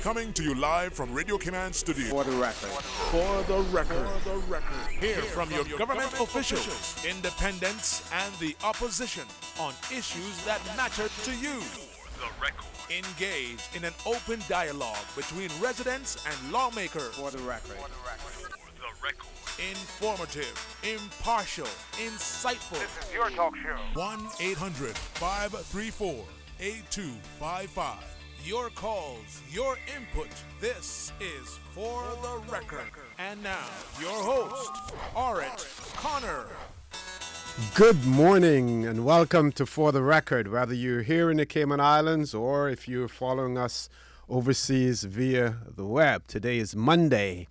Coming to you live from Radio Cayman Studio. For the record. For the record. Hear from your government officials, independents, and the opposition on issues that matter to you. The record. Engage in an open dialogue between residents and lawmakers. For the record. The record. Informative, impartial, insightful. This is your talk show. 1-800-534-8255. Your calls, your input. This is For the Record. And now, your host, Orit Connor. Good morning and welcome to For the Record, whether you're here in the Cayman Islands or if you're following us overseas via the web. Today is Monday,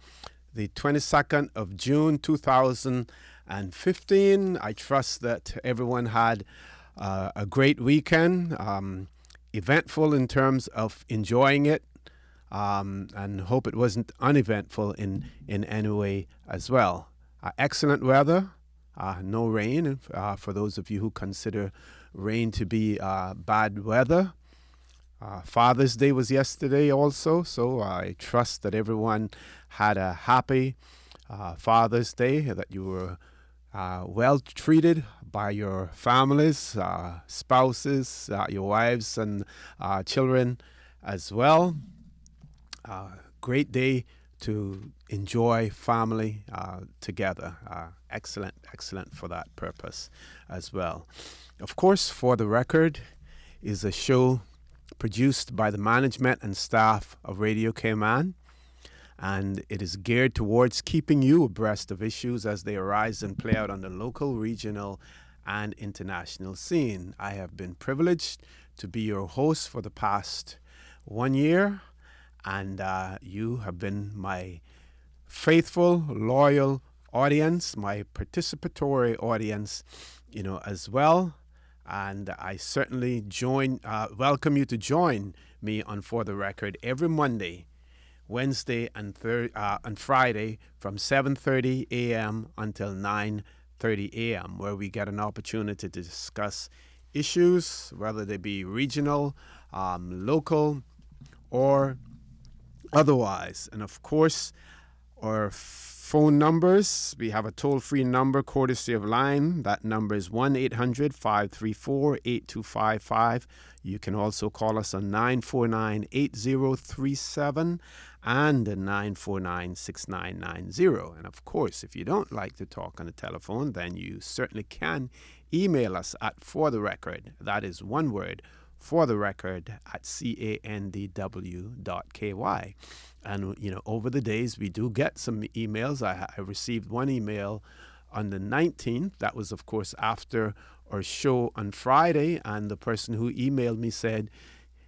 the 22nd of June, 2015. I trust that everyone had a great weekend, eventful in terms of enjoying it, and hope it wasn't uneventful in any way as well. Excellent weather. No rain, for those of you who consider rain to be bad weather. Father's Day was yesterday also, so I trust that everyone had a happy Father's Day, that you were well treated by your families, spouses, your wives and children as well. Great day to enjoy family together. Excellent for that purpose as well. Of course, For the Record is a show produced by the management and staff of Radio Cayman, and it is geared towards keeping you abreast of issues as they arise and play out on the local, regional, and international scene. I have been privileged to be your host for the past 1 year, and you have been my faithful, loyal audience, my participatory audience, as well. And I certainly welcome you to join me on For the Record every Monday, Wednesday, and Friday from 7:30 a.m. until 9:30 a.m., where we get an opportunity to discuss issues, whether they be regional, local, or otherwise. And of course, our phone numbers, we have a toll-free number courtesy of Line. That number is 1-800-534-8255. You can also call us on 949-8037 and 949-6990. And of course, if you don't like to talk on the telephone, then you certainly can email us at For the Record. That is one word, For the Record at candw.ky. And, over the days, we do get some emails. I received one email on the 19th. That was, of course, after our show on Friday. And the person who emailed me said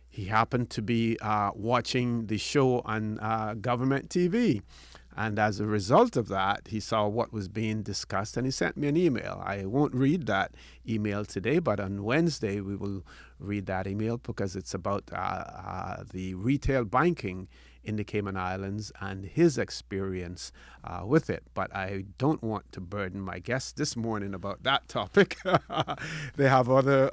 he happened to be watching the show on government TV. And as a result of that, he saw what was being discussed and he sent me an email. I won't read that email today, but on Wednesday we will read that email because it's about the retail banking in the Cayman Islands and his experience with it. But I don't want to burden my guests this morning about that topic. They have other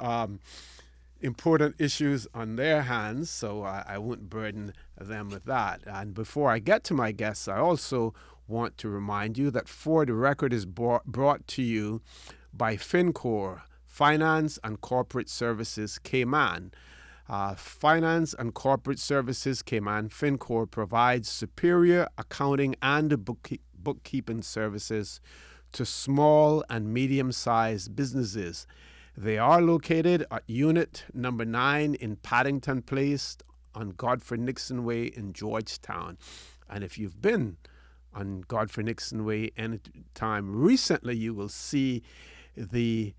important issues on their hands, so I won't burden them with that. And before I get to my guests, I also want to remind you that For the Record is brought to you by FinCor, Finance and Corporate Services Cayman. Finance and Corporate Services Cayman, FinCor, provides superior accounting and bookkeeping services to small and medium-sized businesses. They are located at Unit Number 9 in Paddington Place on Godfrey Nixon Way in Georgetown. And if you've been on Godfrey Nixon Way any time recently, you will see the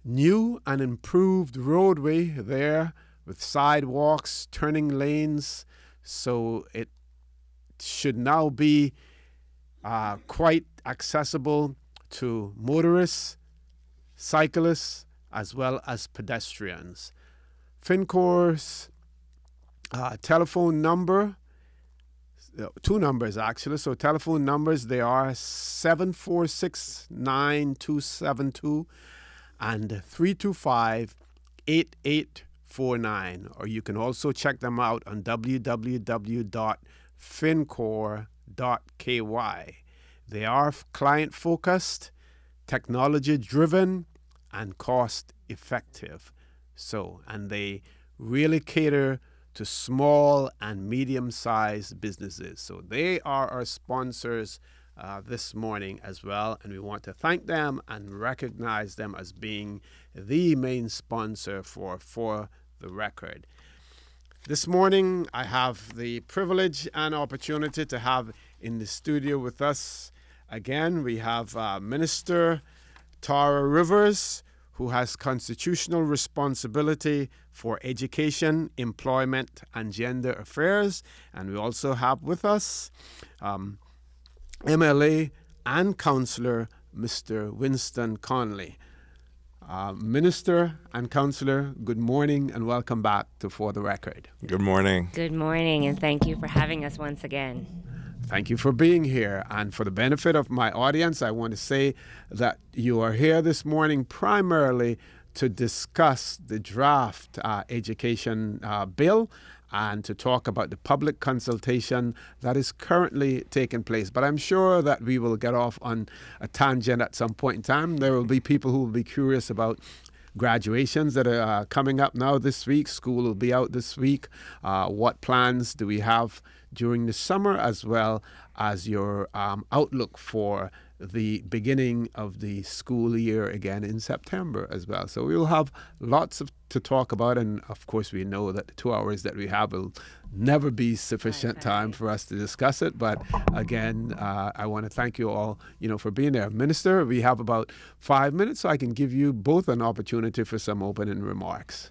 new and improved roadway there with sidewalks, turning lanes. So it should now be quite accessible to motorists, cyclists, as well as pedestrians. FinCor's telephone number, two numbers actually. So telephone numbers, they are 746-9272 and 325-8855. or you can also check them out on www.fincor.ky. They are client-focused, technology-driven, and cost-effective. And they really cater to small and medium-sized businesses. So they are our sponsors this morning as well, and we want to thank them and recognize them as being the main sponsor for the record. This morning, I have the privilege and opportunity to have in the studio with us again, we have Minister Tara Rivers, who has constitutional responsibility for education, employment, and gender affairs. And we also have with us MLA and Councillor Mr. Winston Conley. Minister and Councillor, good morning and welcome back to For the Record. Good morning. Good morning, and thank you for having us once again. Thank you for being here. And for the benefit of my audience, I want to say that you are here this morning primarily to discuss the draft education bill and to talk about the public consultation that is currently taking place. But I'm sure that we will get off on a tangent at some point in time. There will be people who will be curious about graduations that are coming up now this week. School will be out this week. What plans do we have during the summer, as well as your outlook for the beginning of the school year again in September as well. So we'll have lots to talk about, and of course we know that the 2 hours that we have will never be sufficient time for us to discuss it. But again, I want to thank you all, for being there. Minister, we have about 5 minutes, so I can give you both an opportunity for some opening remarks.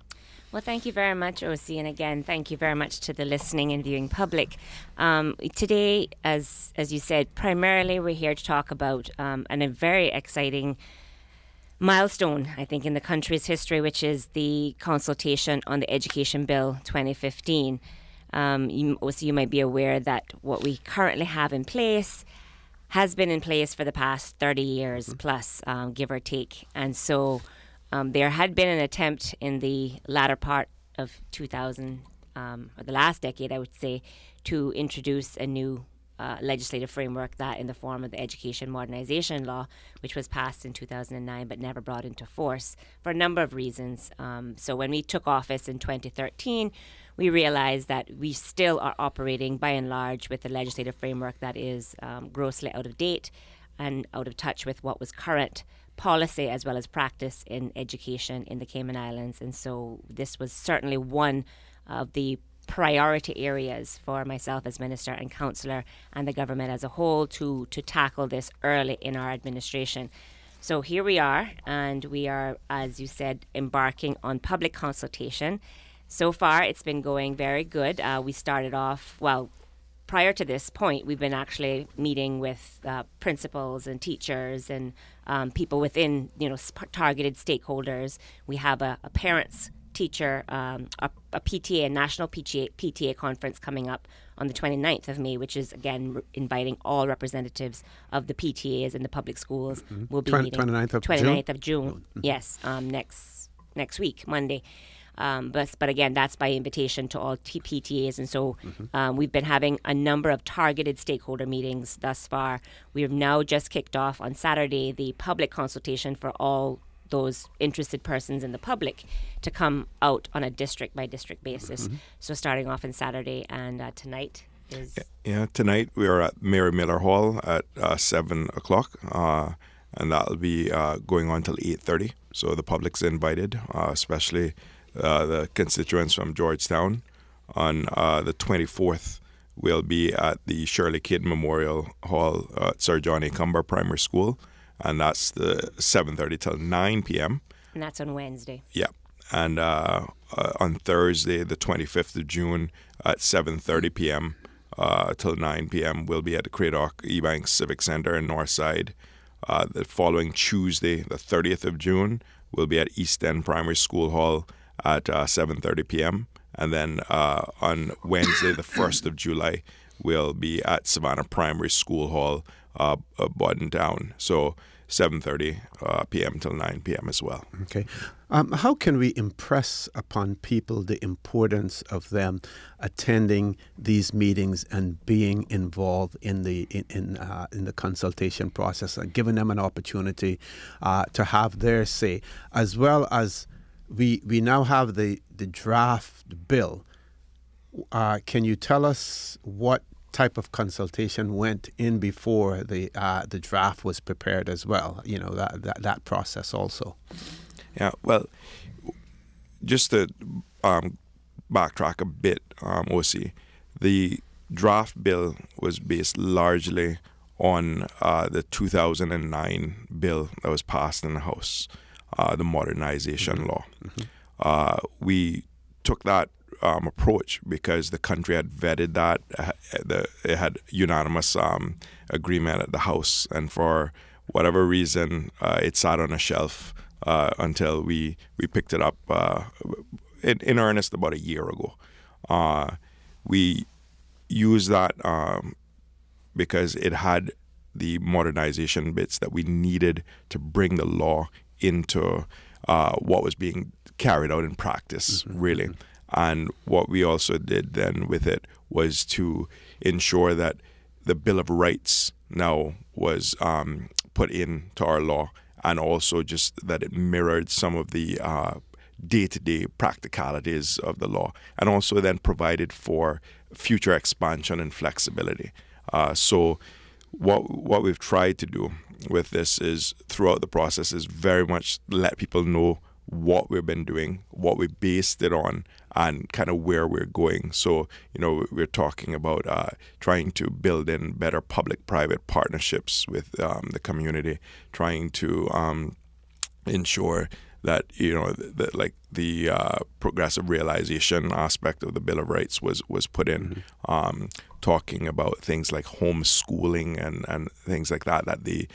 Well, thank you very much, OC, and again, thank you very much to the listening and viewing public. Today, as you said, primarily we're here to talk about a very exciting milestone, I think, in the country's history, which is the consultation on the Education Bill 2015. You might be aware that what we currently have in place has been in place for the past 30 years plus, give or take. And so there had been an attempt in the latter part of 2000, or the last decade, I would say, to introduce a new legislative framework that in the form of the Education Modernization Law, which was passed in 2009 but never brought into force for a number of reasons. So when we took office in 2013, we realized that we still are operating by and large with a legislative framework that is grossly out of date and out of touch with what was current policy as well as practice in education in the Cayman Islands. And so this was certainly one of the priority areas for myself as Minister and Councillor and the government as a whole to tackle this early in our administration. So here we are, and we are, as you said, embarking on public consultation. So far, it's been going very good. We started off, prior to this point, we've been actually meeting with principals and teachers and people within, targeted stakeholders. We have a parents teacher, a PTA, a national PTA conference coming up on the 29th of May, which is, again, inviting all representatives of the PTAs in the public schools. We'll be meeting 29th of June. Yes, next week, Monday. But again, that's by invitation to all PTAs. And so we've been having a number of targeted stakeholder meetings thus far. We have now just kicked off on Saturday the public consultation for all those interested persons in the public to come out on a district by district basis. So starting off on Saturday, and tonight is... Yeah, tonight we are at Mary Miller Hall at 7 o'clock. And that'll be going on till 8:30. So the public's invited, especially the constituents from Georgetown. On the 24th, we'll be at the Shirley Kidd Memorial Hall at Sir John A. Cumber Primary School, and that's the 7:30 till 9 p.m. And that's on Wednesday. Yeah. And on Thursday, the 25th of June, at 7:30 p.m. Till 9 p.m., we'll be at the Cradock Ebanks Civic Center in Northside. The following Tuesday, the 30th of June, we'll be at East End Primary School Hall at 7:30 p.m. And then on Wednesday, the 1st of July, we'll be at Savannah Primary School Hall, Bodden Town. So 7:30 p.m. till 9 p.m. as well. Okay. How can we impress upon people the importance of them attending these meetings and being involved in the consultation process and giving them an opportunity to have their say, as well as we now have the draft bill. Can you tell us what type of consultation went in before the draft was prepared as well? You know, that process also. Yeah, well, just to backtrack a bit, OC, the draft bill was based largely on the 2009 bill that was passed in the House, the modernization law. We took that approach because the country had vetted that. It had unanimous agreement at the House, and for whatever reason, it sat on a shelf until we picked it up in earnest about a year ago. We used that because it had the modernization bits that we needed to bring the law into what was being carried out in practice, really. And what we also did then with it was to ensure that the Bill of Rights now was put into our law, and also just that it mirrored some of the day-to-day practicalities of the law, and also then provided for future expansion and flexibility. So what we've tried to do with this is, throughout the process, is very much let people know what we've been doing, what we based it on, and kind of where we're going. So, you know, we're talking about trying to build in better public-private partnerships with the community, trying to ensure that, you know, that like the progressive realization aspect of the Bill of Rights was put in, talking about things like homeschooling and things like that the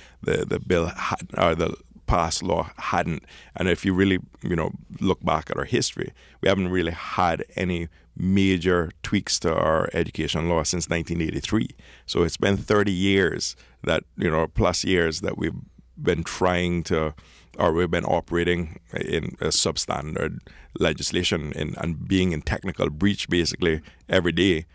bill had, or the past law hadn't. And if you really, you know, look back at our history, we haven't really had any major tweaks to our education law since 1983. So it's been 30 years that, you know, plus years that we've been trying to, or we've been operating in a substandard legislation and being in technical breach basically every day,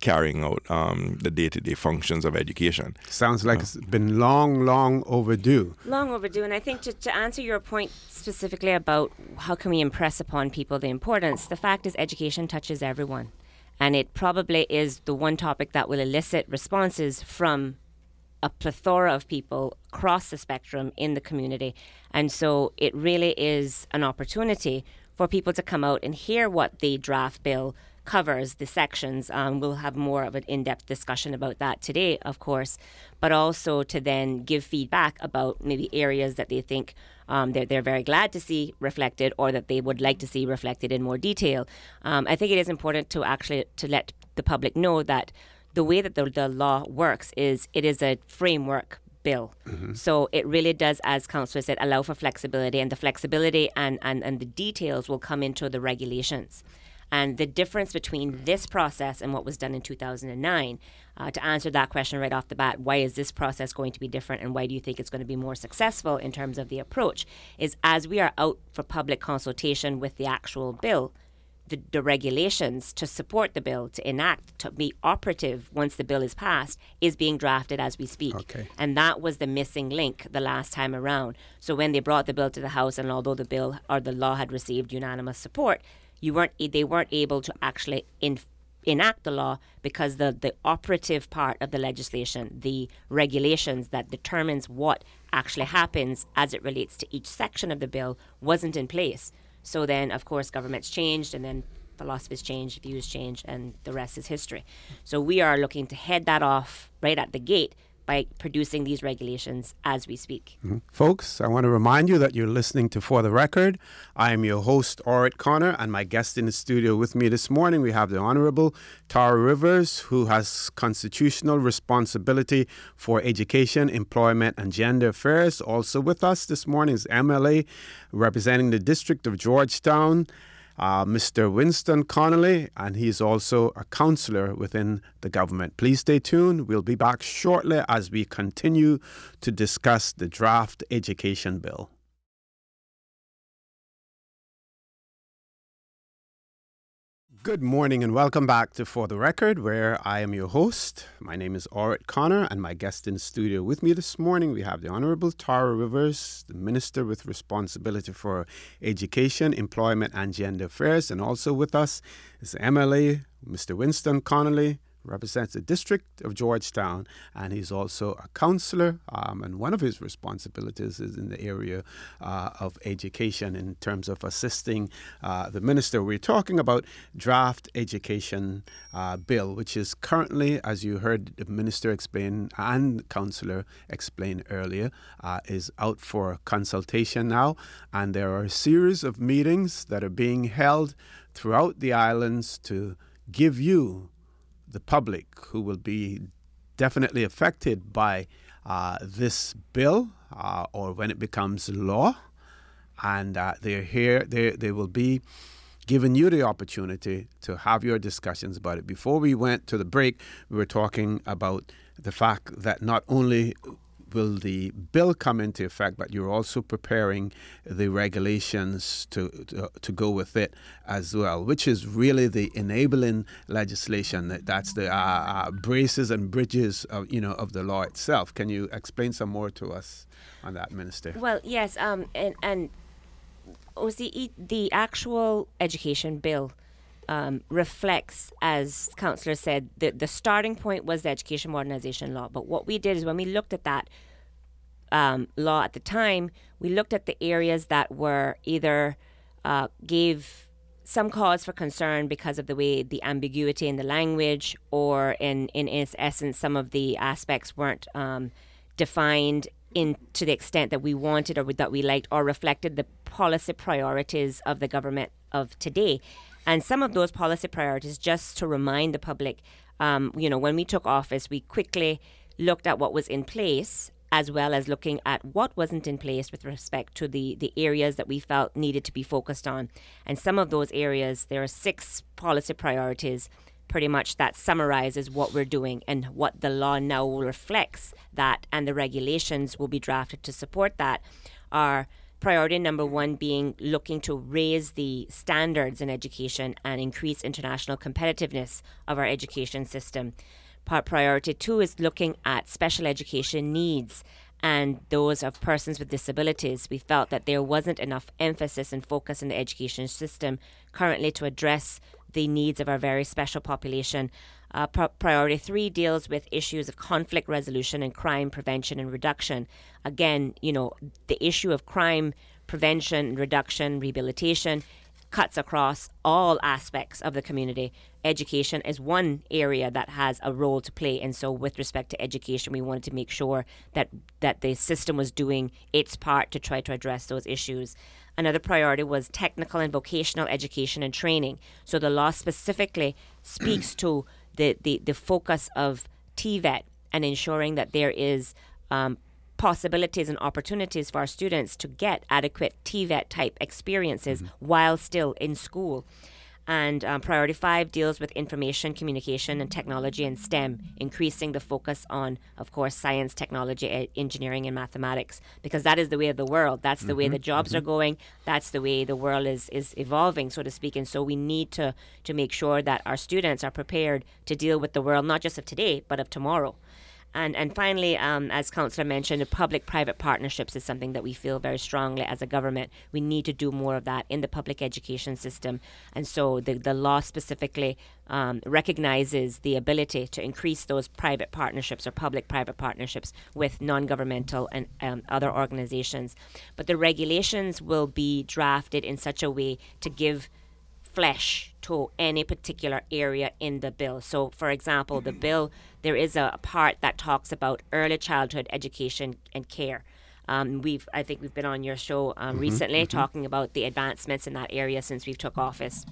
carrying out the day-to-day functions of education. Sounds like it's been long overdue. Long overdue. And I think to answer your point specifically about how can we impress upon people the importance, the fact is education touches everyone. And it probably is the one topic that will elicit responses from a plethora of people across the spectrum in the community. And so it really is an opportunity for people to come out and hear what the draft bill covers, the sections. We'll have more of an in-depth discussion about that today, of course, but also to then give feedback about maybe areas that they think they're very glad to see reflected, or that they would like to see reflected in more detail. I think it is important to actually to let the public know that the way that the law works is it is a framework bill. So it really does, as Councillor said, allow for flexibility, and the flexibility and the details will come into the regulations. And the difference between this process and what was done in 2009, to answer that question right off the bat, why is this process going to be different and why do you think it's going to be more successful in terms of the approach, is as we are out for public consultation with the actual bill, the regulations to support the bill, to enact, to be operative once the bill is passed, is being drafted as we speak. Okay. And that was the missing link the last time around. So when they brought the bill to the House, and although the bill or the law had received unanimous support, they weren't able to actually enact the law because the operative part of the legislation, the regulations that determines what actually happens as it relates to each section of the bill, wasn't in place. So then, of course, governments changed, and then philosophies changed, views changed, and the rest is history. So we are looking to head that off right at the gate by producing these regulations as we speak. Folks, I want to remind you that you're listening to For the Record. I am your host, Orrit Connor, and my guest in the studio with me this morning, we have the Honorable Tara Rivers, who has constitutional responsibility for education, employment, and gender affairs. Also with us this morning is MLA representing the District of Georgetown, Mr. Winston Connolly, and he's also a councillor within the government. Please stay tuned. We'll be back shortly as we continue to discuss the draft education bill. Good morning and welcome back to For the Record, where I am your host. My name is Orrit Connor, and my guest in the studio with me this morning, we have the Honourable Tara Rivers, the Minister with responsibility for Education, Employment and Gender Affairs. And also with us is the MLA, Mr. Winston Connolly, represents the District of Georgetown, and he's also a councillor, and one of his responsibilities is in the area of education in terms of assisting the minister. We're talking about draft education bill, which is currently, as you heard the minister explain and councillor explain earlier, is out for consultation now, and there are a series of meetings that are being held throughout the islands to give you, the public, who will be definitely affected by this bill or when it becomes law, and they're here. They will be giving you the opportunity to have your discussions about it. Before we went to the break, we were talking about the fact that not only will the bill come into effect, but you're also preparing the regulations to go with it as well, which is really the enabling legislation. That's the braces and bridges of the law itself. Can you explain some more to us on that, Minister? Well, yes, and the actual education bill reflects, as Councillor said, the starting point was the Education Modernisation Law. But what we did is when we looked at that law at the time, we looked at the areas that were either gave some cause for concern because of the way the ambiguity in the language, or in its essence, some of the aspects weren't defined to the extent that we wanted or that we liked, or reflected the policy priorities of the government of today. And some of those policy priorities, just to remind the public, when we took office, we quickly looked at what was in place, as well as looking at what wasn't in place with respect to the areas that we felt needed to be focused on. And some of those areas, there are 6 policy priorities, pretty much, that summarizes what we're doing and what the law now reflects that, and the regulations will be drafted to support that. Are priority number 1 being looking to raise the standards in education and increase international competitiveness of our education system. Priority 2 is looking at special education needs and those of persons with disabilities. We felt that there wasn't enough emphasis and focus in the education system currently to address the needs of our very special population. Priority 3 deals with issues of conflict resolution and crime prevention and reduction. Again, the issue of crime prevention, reduction, rehabilitation cuts across all aspects of the community. Education is one area that has a role to play, and so with respect to education, we wanted to make sure that the system was doing its part to try to address those issues. Another priority was technical and vocational education and training. So the law specifically speaks to the focus of TVET and ensuring that there is possibilities and opportunities for our students to get adequate TVET type experiences while still in school. And priority 5 deals with information, communication, and technology and STEM, increasing the focus on, of course, science, technology, engineering, and mathematics, because that is the way of the world. That's the way the jobs are going. That's the way the world is evolving, so to speak. And so we need to make sure that our students are prepared to deal with the world, not just of today, but of tomorrow. And finally, as Councillor mentioned, the public-private partnerships is something that we feel very strongly as a government. We need to do more of that in the public education system. And so the law specifically recognizes the ability to increase those private partnerships or public-private partnerships with non-governmental and other organizations. But the regulations will be drafted in such a way to give flesh to any particular area in the bill. So, for example, the bill, there is a part that talks about early childhood education and care. I think we've been on your show recently talking about the advancements in that area since we've took office.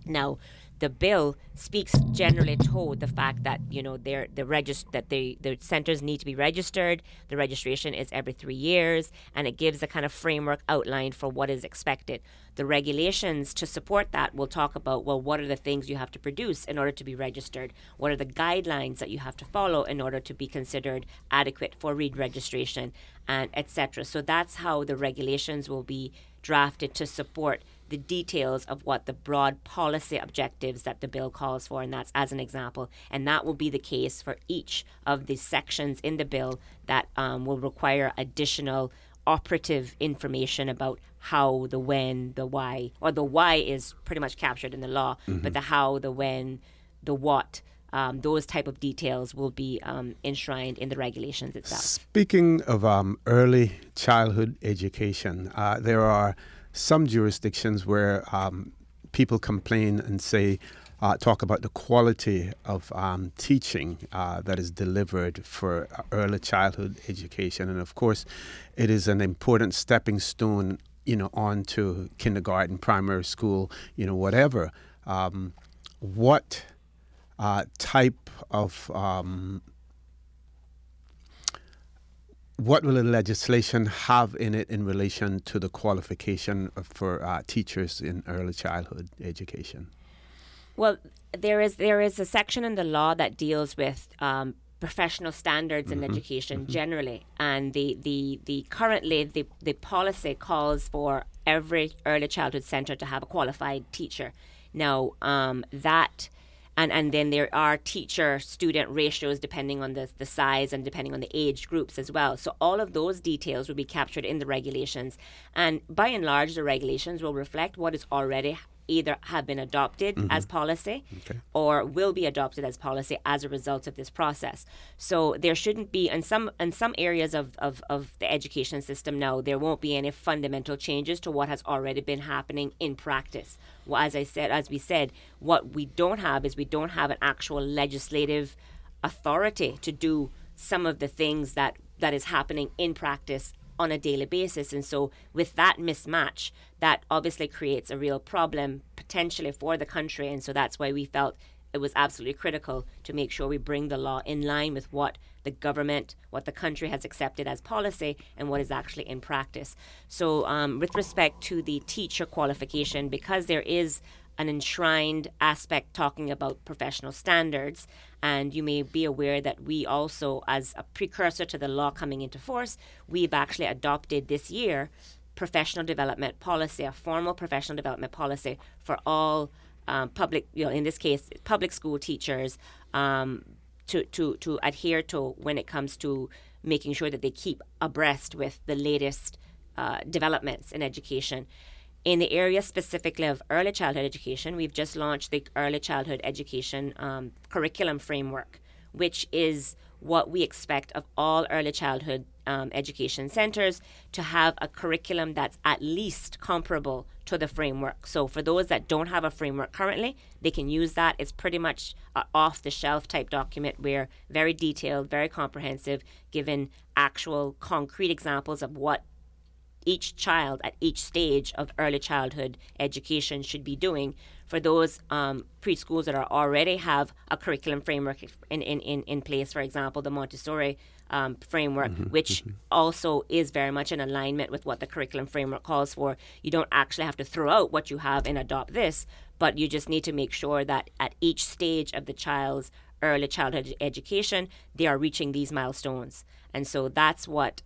Now, the bill speaks generally to the fact that the centers need to be registered. The registration is every 3 years, and it gives a kind of framework outline for what is expected. The regulations to support that will talk about, well, what are the things you have to produce in order to be registered? What are the guidelines that you have to follow in order to be considered adequate for re-registration, and etc. So that's how the regulations will be drafted to support the details of what the broad policy objectives that the bill calls for, and that's as an example. And that will be the case for each of the sections in the bill that will require additional operative information about how, the when, the why, or the why is pretty much captured in the law, but the how, the when, the what, those type of details will be enshrined in the regulations itself. Speaking of early childhood education, there are some jurisdictions where people complain and say, talk about the quality of teaching that is delivered for early childhood education. And of course, it is an important stepping stone, on to kindergarten, primary school, whatever. What type of what will the legislation have in it in relation to the qualification for teachers in early childhood education? Well, there is a section in the law that deals with professional standards in education generally, and the currently the policy calls for every early childhood center to have a qualified teacher. Now And then there are teacher-student ratios depending on the size and depending on the age groups as well. So all of those details will be captured in the regulations. And by and large, the regulations will reflect what is already either have been adopted as policy or will be adopted as policy as a result of this process. So there shouldn't be, in some areas of the education system now, there won't be any fundamental changes to what has already been happening in practice. Well, as we said, what we don't have is we don't have an actual legislative authority to do some of the things that is happening in practice on a daily basis. And so with that mismatch, that obviously creates a real problem potentially for the country. And so that's why we felt it was absolutely critical to make sure we bring the law in line with what the government, what the country has accepted as policy and what is actually in practice. So with respect to the teacher qualification, because there is an enshrined aspect talking about professional standards, and you may be aware that we also, as a precursor to the law coming into force, we've actually adopted this year professional development policy, a formal professional development policy for all public, in this case, public school teachers to adhere to when it comes to making sure that they keep abreast with the latest developments in education. In the area specifically of early childhood education, we've just launched the early childhood education curriculum framework, which is what we expect of all early childhood education centers, to have a curriculum that's at least comparable to the framework. So for those that don't have a framework currently, they can use that. It's pretty much an off-the-shelf type document where very detailed, very comprehensive, given actual concrete examples of what each child at each stage of early childhood education should be doing. For those preschools that already have a curriculum framework in place, for example, the Montessori framework, which also is very much in alignment with what the curriculum framework calls for. You don't actually have to throw out what you have and adopt this, but you just need to make sure that at each stage of the child's early childhood education, they are reaching these milestones. And so that's what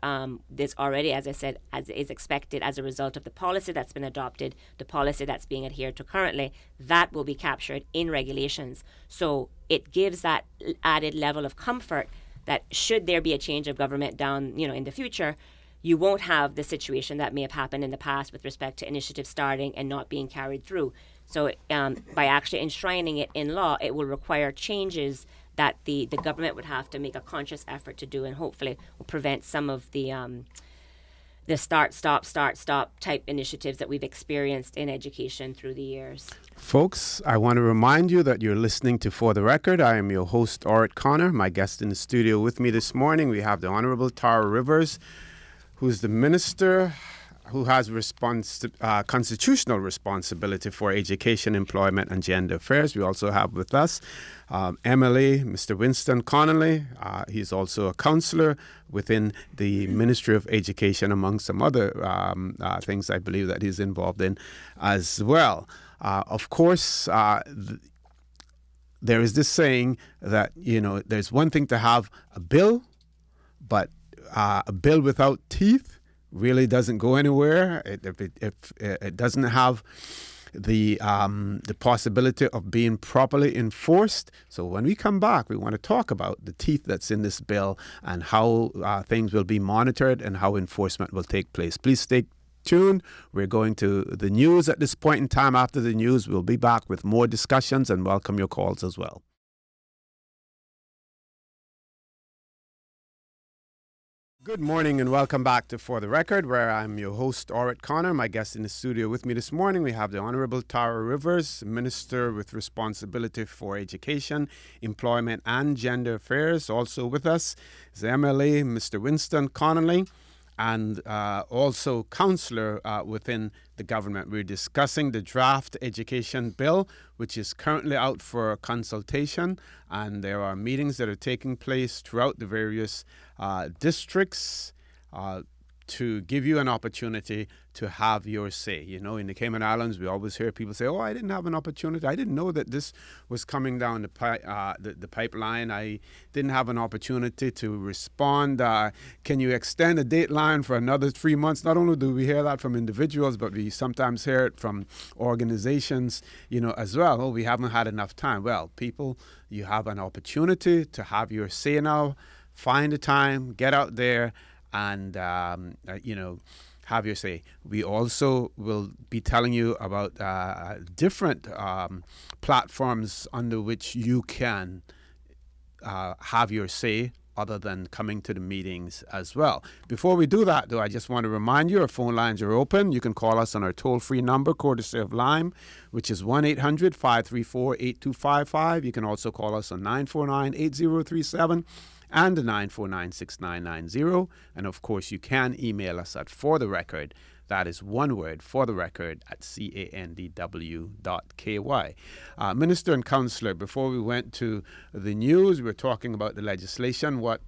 is already, as I said, as is expected as a result of the policy that's been adopted, the policy that's being adhered to currently, that will be captured in regulations. So it gives that added level of comfort that should there be a change of government down, in the future, you won't have the situation that may have happened in the past with respect to initiatives starting and not being carried through. So by actually enshrining it in law, it will require changes that the government would have to make a conscious effort to do, and hopefully will prevent some of the start, stop type initiatives that we've experienced in education through the years. Folks, I want to remind you that you're listening to For the Record. I am your host, Orit Connor. My guest in the studio with me this morning, we have the Honorable Tara Rivers, who's the Minister who has constitutional responsibility for education, employment, and gender affairs. We also have with us MLA Mr. Winston Connolly. He's also a councillor within the Ministry of Education, among some other things I believe that he's involved in as well. Of course, there is this saying that, there's one thing to have a bill, but a bill without teeth really doesn't go anywhere, if it doesn't have the possibility of being properly enforced. So when we come back, we want to talk about the teeth that's in this bill and how things will be monitored and how enforcement will take place. Please stay tuned. We're going to the news at this point in time. After the news, we'll be back with more discussions and welcome your calls as well. Good morning and welcome back to For the Record, where I'm your host, Orrit Connor. My guest in the studio with me this morning, we have the Honorable Tara Rivers, Minister with responsibility for education, employment and gender affairs. Also with us is the MLA, Mr. Winston Connolly, and also councillor within the government. We're discussing the draft education bill, which is currently out for consultation, and there are meetings that are taking place throughout the various districts to give you an opportunity to have your say. You know, in the Cayman Islands, we always hear people say, "Oh, I didn't have an opportunity. I didn't know that this was coming down the pipeline. I didn't have an opportunity to respond. Can you extend a dateline for another 3 months?" Not only do we hear that from individuals, but we sometimes hear it from organizations, you know, as well. "Oh, we haven't had enough time." Well, people, you have an opportunity to have your say now. Find the time, get out there, and you know, have your say. We also will be telling you about different platforms under which you can have your say other than coming to the meetings as well. Before we do that, though, I just want to remind you our phone lines are open. You can call us on our toll-free number, courtesy of Lime, which is 1-800-534-8255. You can also call us on 949-8037. and 949-6990. And of course, you can email us at For the Record. That is one word, For the Record, at candw.ky. Minister and Councillor, before we went to the news, we were talking about the legislation. What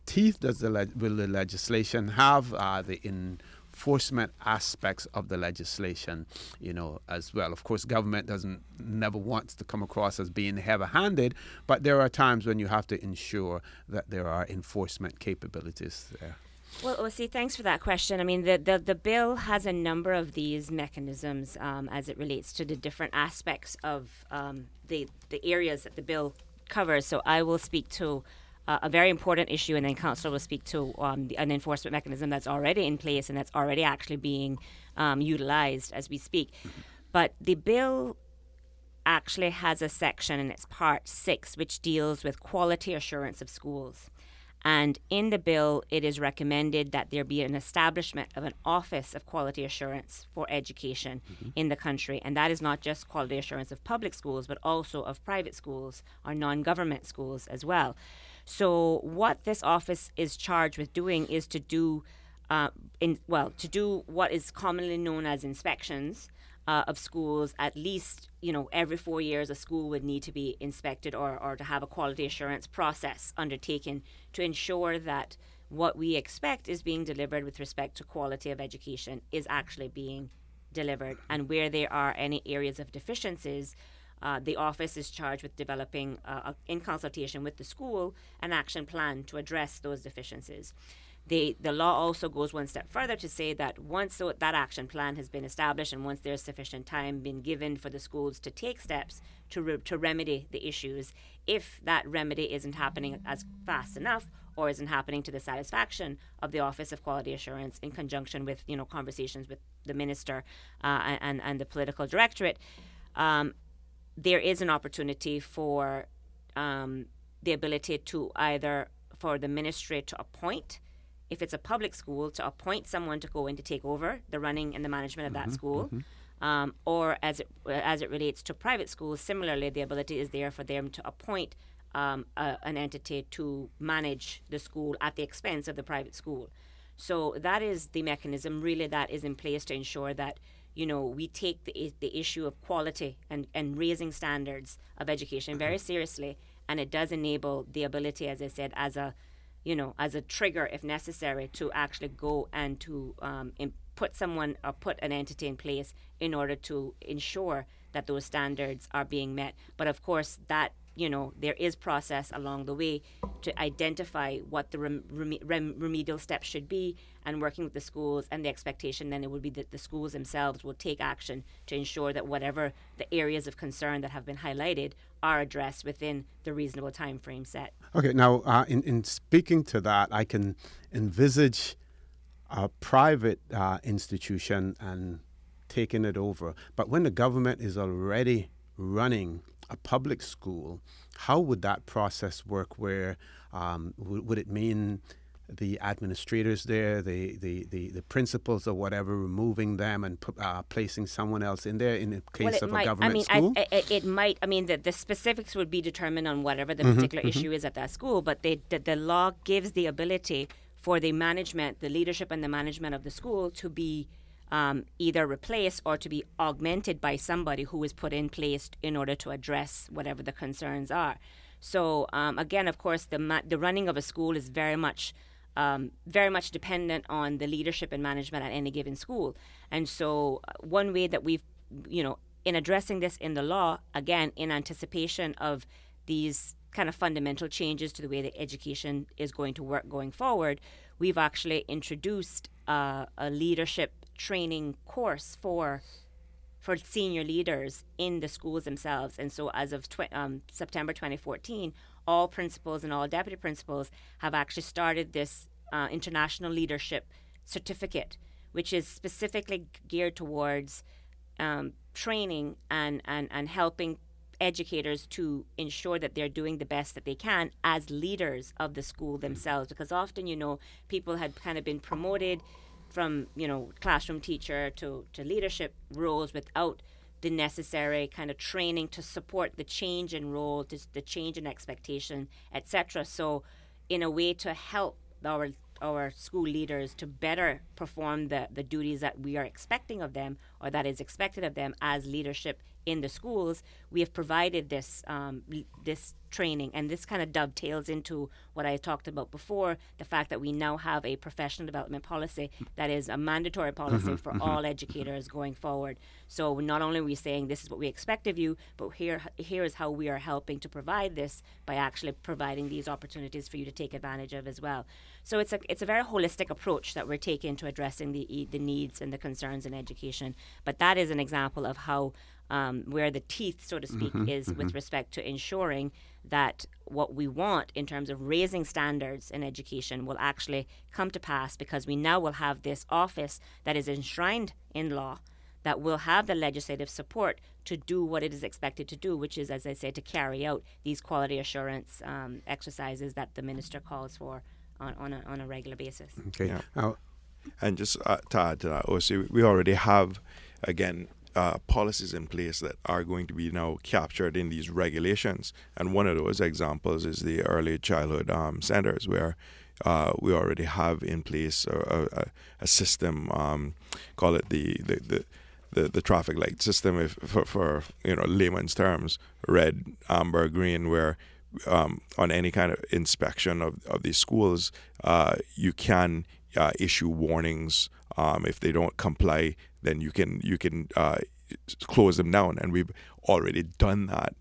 teeth does will the legislation have? The enforcement aspects of the legislation, you know, as well. Of course, government never wants to come across as being heavy-handed, but there are times when you have to ensure that there are enforcement capabilities there. Well, OC, thanks for that question. I mean, the bill has a number of these mechanisms as it relates to the different aspects of the areas that the bill covers. So I will speak to a very important issue, and then Councillor will speak to an enforcement mechanism that's already in place and that's already actually being utilized as we speak. But the bill actually has a section in its Part 6 which deals with quality assurance of schools. And in the bill, it is recommended that there be an establishment of an Office of Quality Assurance for Education in the country. And that is not just quality assurance of public schools, but also of private schools or non-government schools as well. So what this office is charged with doing is to do what is commonly known as inspections of schools. At least, you know, every 4 years a school would need to be inspected or to have a quality assurance process undertaken to ensure that what we expect is being delivered with respect to quality of education is actually being delivered. And where there are any areas of deficiencies, the office is charged with developing, in consultation with the school, an action plan to address those deficiencies. The law also goes one step further to say that once that action plan has been established and once there's sufficient time been given for the schools to take steps to remedy the issues, if that remedy isn't happening as fast enough or isn't happening to the satisfaction of the Office of Quality Assurance in conjunction with, you know, conversations with the minister and the political directorate, there is an opportunity for the ability to either for the ministry to appoint, if it's a public school, to appoint someone to go in to take over the running and the management of that school, or as it relates to private schools, similarly, the ability is there for them to appoint an entity to manage the school at the expense of the private school. So that is the mechanism really that is in place to ensure that, you know, we take the issue of quality and raising standards of education very seriously, and it does enable the ability, as I said, as a trigger if necessary, to actually go and to put an entity in place in order to ensure that those standards are being met. But of course, that there is process along the way to identify what the remedial steps should be, and working with the schools, and the expectation then it would be that the schools themselves will take action to ensure that whatever the areas of concern that have been highlighted are addressed within the reasonable time frame set. Okay, now in speaking to that, I can envisage a private institution and taking it over. But when the government is already running a public school, how would that process work? Where would it mean the administrators there, the principals or whatever, removing them and placing someone else in there in the case of a government school? It might. I mean, the specifics would be determined on whatever the particular issue is at that school. But the law gives the ability for the management, the leadership and the management of the school to be either replaced or to be augmented by somebody who is put in place in order to address whatever the concerns are. So again, of course, the running of a school is very much dependent on the leadership and management at any given school. And so one way that we've, in addressing this in the law, again, in anticipation of these kind of fundamental changes to the way that education is going to work going forward, we've actually introduced a leadership training course for senior leaders in the schools themselves. And so as of September 2014, all principals and all deputy principals have actually started this international leadership certificate, which is specifically geared towards training and helping educators to ensure that they're doing the best that they can as leaders of the school themselves. Because often, people had kind of been promoted from, classroom teacher to leadership roles without the necessary kind of training to support the change in role, the change in expectation, etc. So in a way to help our school leaders to better perform the duties that we are expecting of them, or that is expected of them as leadership in the schools, we have provided this this training. And this kind of dovetails into what I talked about before, the fact that we now have a professional development policy that is a mandatory policy for all educators going forward. So not only are we saying this is what we expect of you, but here is how we are helping to provide this by actually providing these opportunities for you to take advantage of as well. So it's a very holistic approach that we're taking to addressing the needs and the concerns in education. But that is an example of how where the teeth, so to speak, is with respect to ensuring that what we want in terms of raising standards in education will actually come to pass, because we now will have this office that is enshrined in law that will have the legislative support to do what it is expected to do, which is, as I say, to carry out these quality assurance exercises that the minister calls for on a regular basis. Okay. Yeah. And just to add to that, also, we already have, again, policies in place that are going to be now captured in these regulations. And one of those examples is the early childhood centers, where we already have in place a system, call it the traffic light system, for layman's terms, red, amber, green, where on any kind of inspection of these schools, you can issue warnings. If they don't comply, then you can close them down, and we've already done that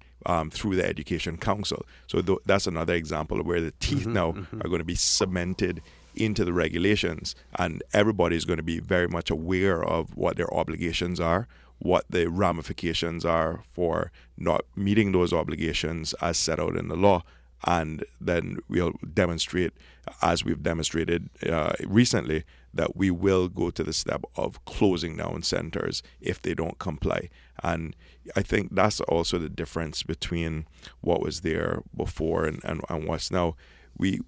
through the Education Council. So that's another example of where the teeth now are going to be cemented into the regulations, and everybody is going to be very much aware of what their obligations are, what the ramifications are for not meeting those obligations as set out in the law. And then we'll demonstrate, as we've demonstrated recently, that we will go to the step of closing down centers if they don't comply. And I think that's also the difference between what was there before and what's now. We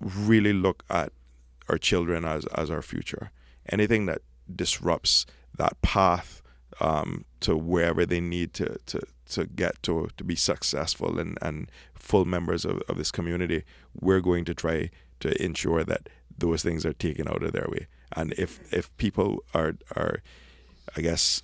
really look at our children as our future. Anything that disrupts that path to wherever they need to get to be successful and full members of this community, we're going to try to ensure that those things are taken out of their way. And if people are I guess,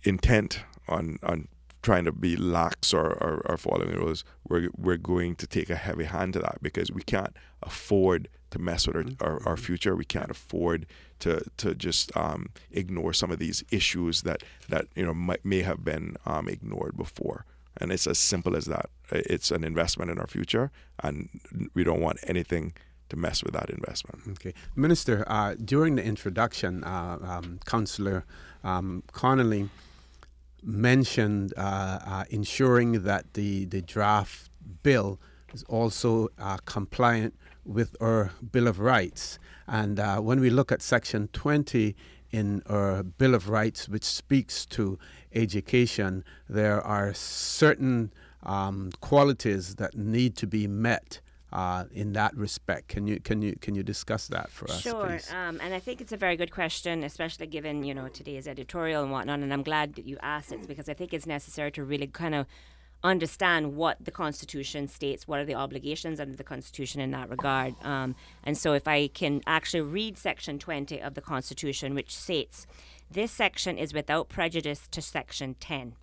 intent on trying to be lax or following rules, we're going to take a heavy hand to that, because we can't afford to mess with our future. We can't afford to just ignore some of these issues that may have been ignored before. And it's as simple as that. It's an investment in our future, and we don't want anything to mess with that investment. Okay. Minister, during the introduction, Councillor Connolly mentioned ensuring that the draft bill is also compliant with our Bill of Rights. And when we look at Section 20 in our Bill of Rights, which speaks to education, there are certain qualities that need to be met in that respect. Can you discuss that for us, Sure. please? And I think it's a very good question, especially given today's editorial and whatnot. And I'm glad that you asked it, because I think it's necessary to really kind of understand what the Constitution states, what are the obligations under the Constitution in that regard. And so if I can actually read Section 20 of the Constitution, which states, "This section is without prejudice to Section 10.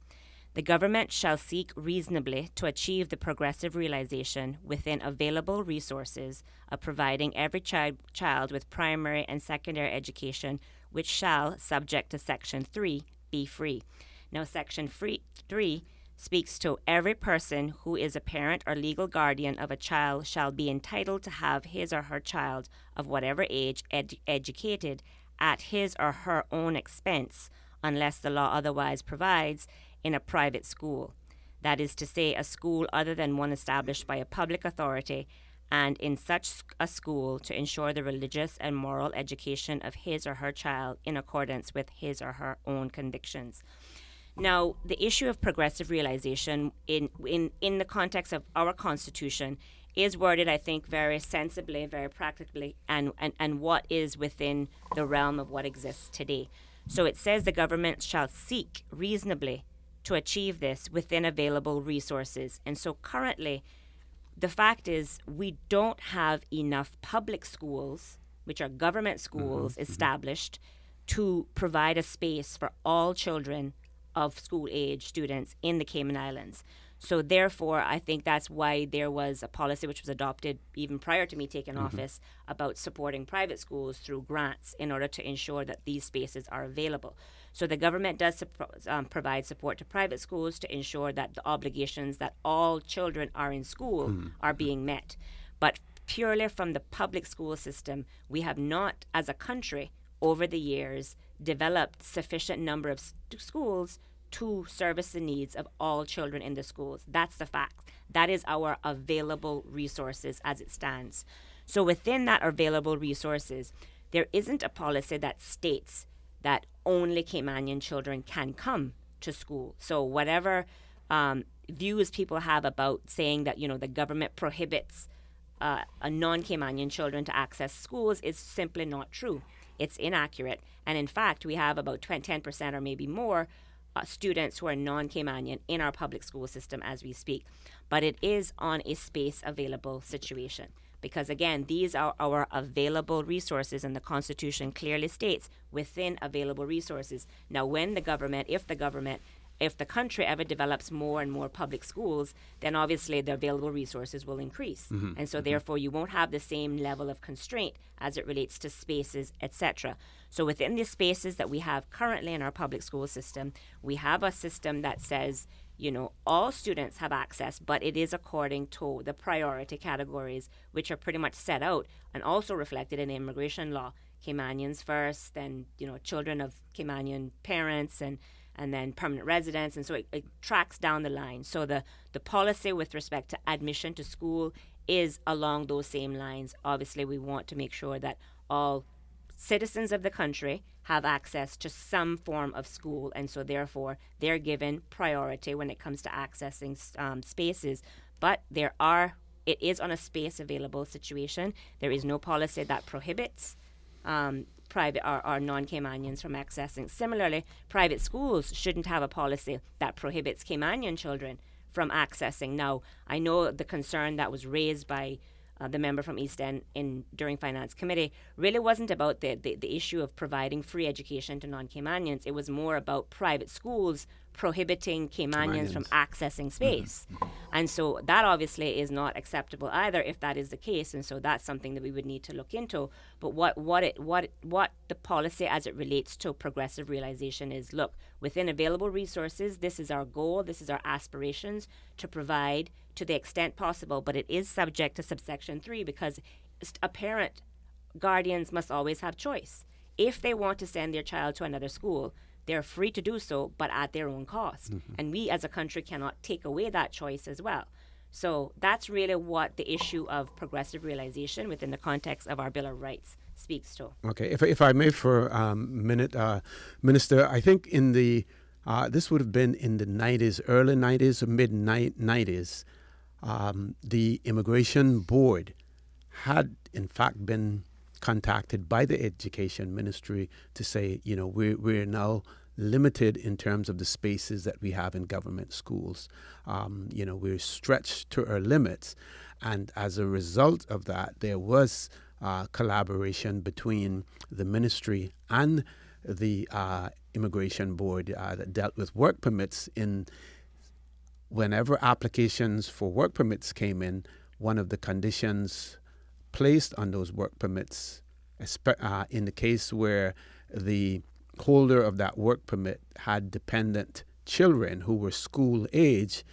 The government shall seek reasonably to achieve the progressive realization within available resources of providing every child with primary and secondary education, which shall, subject to Section 3, be free." Now, Section 3 speaks to every person who is a parent or legal guardian of a child shall be entitled to have his or her child of whatever age educated at his or her own expense, unless the law otherwise provides, in a private school. That is to say, a school other than one established by a public authority, and in such a school to ensure the religious and moral education of his or her child in accordance with his or her own convictions. Now, the issue of progressive realization in the context of our Constitution is worded, I think, very sensibly, very practically, and what is within the realm of what exists today. So it says the government shall seek reasonably to achieve this within available resources. And so currently, the fact is we don't have enough public schools, which are government schools, established to provide a space for all children of school-age students in the Cayman Islands. So therefore, I think that's why there was a policy which was adopted even prior to me taking office about supporting private schools through grants in order to ensure that these spaces are available. So the government does provide support to private schools to ensure that the obligations that all children are in school are being met. But purely from the public school system, we have not, as a country, over the years, developed sufficient number of schools to service the needs of all children in the schools. That's the fact. That is our available resources as it stands. So within that available resources, there isn't a policy that states that only Caymanian children can come to school. So whatever views people have about saying that, the government prohibits a non-Caymanian children to access schools is simply not true. It's inaccurate. And in fact, we have about 10% or maybe more students who are non-Caymanian in our public school system as we speak. But it is on a space available situation. Because again, these are our available resources, and the Constitution clearly states within available resources. Now, if the country ever develops more and more public schools, then obviously the available resources will increase. And so therefore you won't have the same level of constraint as it relates to spaces, etc. So within the spaces that we have currently in our public school system, we have a system that says, all students have access, but it is according to the priority categories, which are pretty much set out and also reflected in immigration law. Caymanians first, then, children of Caymanian parents, and then permanent residents, and so it tracks down the line. So the policy with respect to admission to school is along those same lines. Obviously, we want to make sure that all citizens of the country have access to some form of school, and so therefore they're given priority when it comes to accessing spaces. But it is on a space available situation. There is no policy that prohibits private or non-Caymanians from accessing. Similarly, private schools shouldn't have a policy that prohibits Caymanian children from accessing. Now, I know the concern that was raised by the member from East End during Finance Committee, really wasn't about the issue of providing free education to non-Caymanians. It was more about private schools prohibiting Caymanians from accessing space. And so that obviously is not acceptable either if that is the case. And so that's something that we would need to look into. But what the policy as it relates to progressive realization is, look, within available resources, this is our goal, this is our aspirations to provide to the extent possible, but it is subject to subsection 3 because guardians must always have choice. If they want to send their child to another school, they're free to do so, but at their own cost. And we as a country cannot take away that choice as well. So that's really what the issue of progressive realization within the context of our Bill of Rights speaks to. Okay, if I may for a minute, Minister, I think in the this would have been in the 90s, early 90s or mid 90s, the Immigration Board had in fact been contacted by the Education Ministry to say, we're now limited in terms of the spaces that we have in government schools. We're stretched to our limits. And as a result of that, there was collaboration between the ministry and the Immigration Board that dealt with work permits. Whenever applications for work permits came in, one of the conditions placed on those work permits, in the case where the holder of that work permit had dependent children who were school age,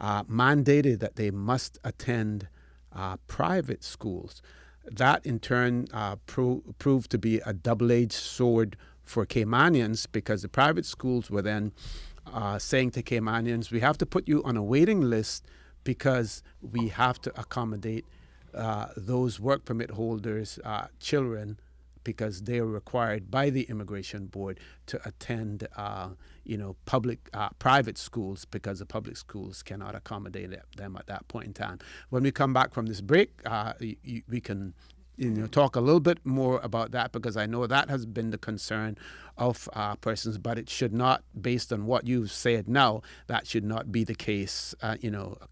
mandated that they must attend private schools. That in turn proved to be a double-edged sword for Caymanians, because the private schools were then saying to Caymanians, we have to put you on a waiting list because we have to accommodate those work permit holders' children, because they are required by the Immigration Board to attend, private schools, because the public schools cannot accommodate them at that point in time. When we come back from this break, we can talk a little bit more about that, because I know that has been the concern of persons, but it should not, based on what you've said now, that should not be the case,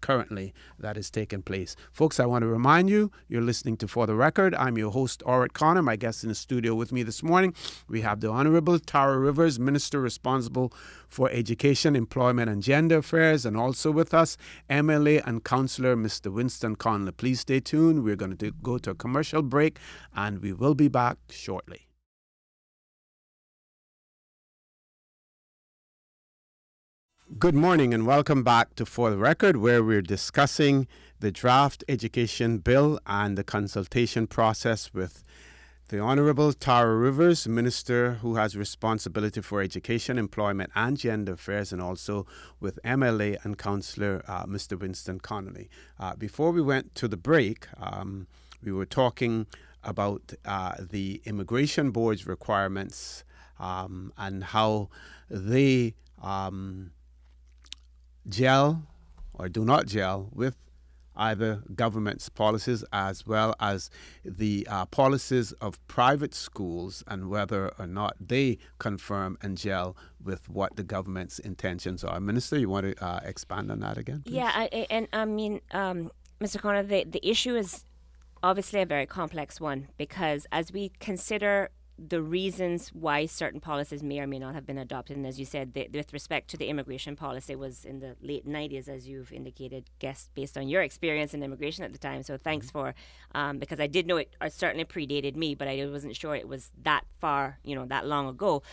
currently that is taking place. Folks, I want to remind you, you're listening to For the Record. I'm your host, Orrit Connor. My guest in the studio with me this morning, we have the Honorable Tara Rivers, Minister responsible for Education, Employment and Gender Affairs, and also with us, MLA and Councillor Mr. Winston Connolly. Please stay tuned. We're going to go to a commercial break, and we will be back shortly. Good morning and welcome back to For the Record, where we're discussing the draft education bill and the consultation process with the Honorable Tara Rivers, Minister who has responsibility for Education, Employment and Gender Affairs, and also with MLA and Councillor Mr. Winston Connolly. Before we went to the break, we were talking about the Immigration Board's requirements and how they gel or do not gel with either government's policies as well as the policies of private schools, and whether or not they confirm and gel with what the government's intentions are. Minister, you want to expand on that again, please? Yeah, Mr. Connor, the issue is obviously a very complex one, because as we consider the reasons why certain policies may or may not have been adopted, and as you said, with respect to the immigration policy, was in the late 90s, as you've indicated, based on your experience in immigration at the time. So thanks for, because I did know it certainly predated me, but I wasn't sure it was that far, that long ago.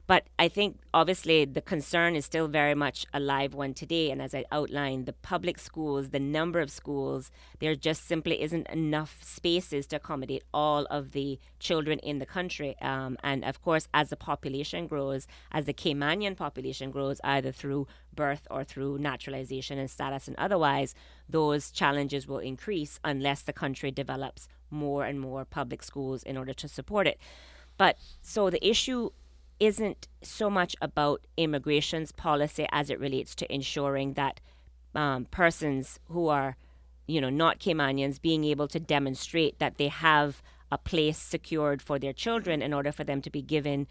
But I think, obviously, the concern is still very much a live one today. And as I outlined, the public schools, the number of schools, there just simply isn't enough spaces to accommodate all of the children in the country. And, of course, as the population grows, as the Caymanian population grows, either through birth or through naturalization and status and otherwise, those challenges will increase unless the country develops more and more public schools in order to support it. But so the issue isn't so much about immigration's policy as it relates to ensuring that persons who are, not Caymanians, being able to demonstrate that they have a place secured for their children in order for them to be given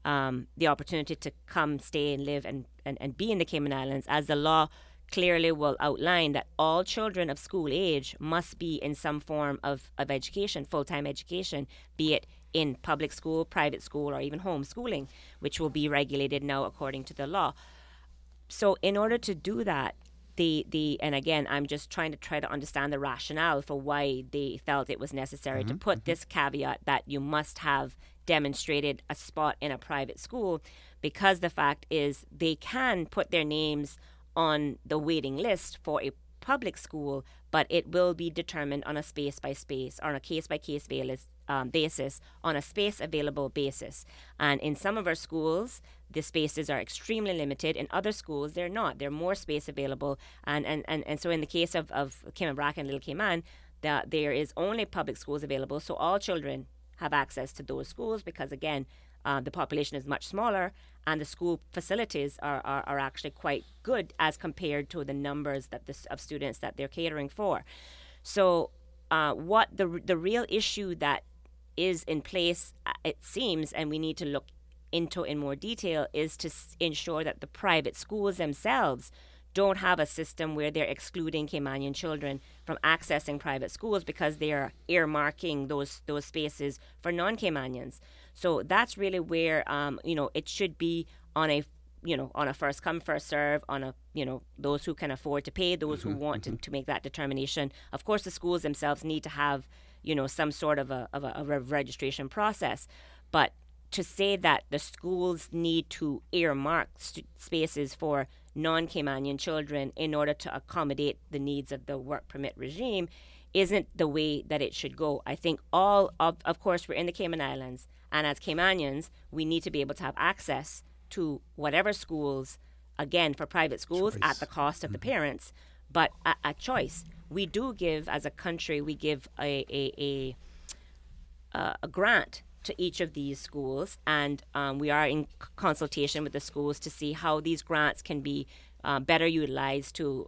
the opportunity to come, stay, and live and be in the Cayman Islands, as the law clearly will outline that all children of school age must be in some form of education, full-time education, be it in public school, private school, or even homeschooling, which will be regulated now according to the law. So in order to do that, and again, I'm just trying to understand the rationale for why they felt it was necessary to put this caveat that you must have demonstrated a spot in a private school, because the fact is they can put their names on the waiting list for a public school, but it will be determined on a space by space, or on a case by case basis, on a space available basis. And in some of our schools, the spaces are extremely limited. In other schools, they're not. There's more space available. And so in the case of Cayman Brac and Little Cayman, there is only public schools available. So all children have access to those schools because, again, the population is much smaller and the school facilities are actually quite good as compared to the numbers of students that they're catering for. So what the real issue that is in place, it seems, and we need to look into in more detail, is to ensure that the private schools themselves don't have a system where they're excluding Caymanian children from accessing private schools because they are earmarking those spaces for non-Caymanians. So that's really where it should be on a first come first serve, on a those who can afford to pay, those who want to make that determination. Of course, the schools themselves need to have some sort of a registration process, but to say that the schools need to earmark spaces for non-Caymanian children in order to accommodate the needs of the work permit regime isn't the way that it should go. I think of course, we're in the Cayman Islands, and as Caymanians, we need to be able to have access to whatever schools, again, for private schools at the cost of the parents, but a choice. We do give, as a country, we give a grant to each of these schools, and we are in consultation with the schools to see how these grants can be better utilized to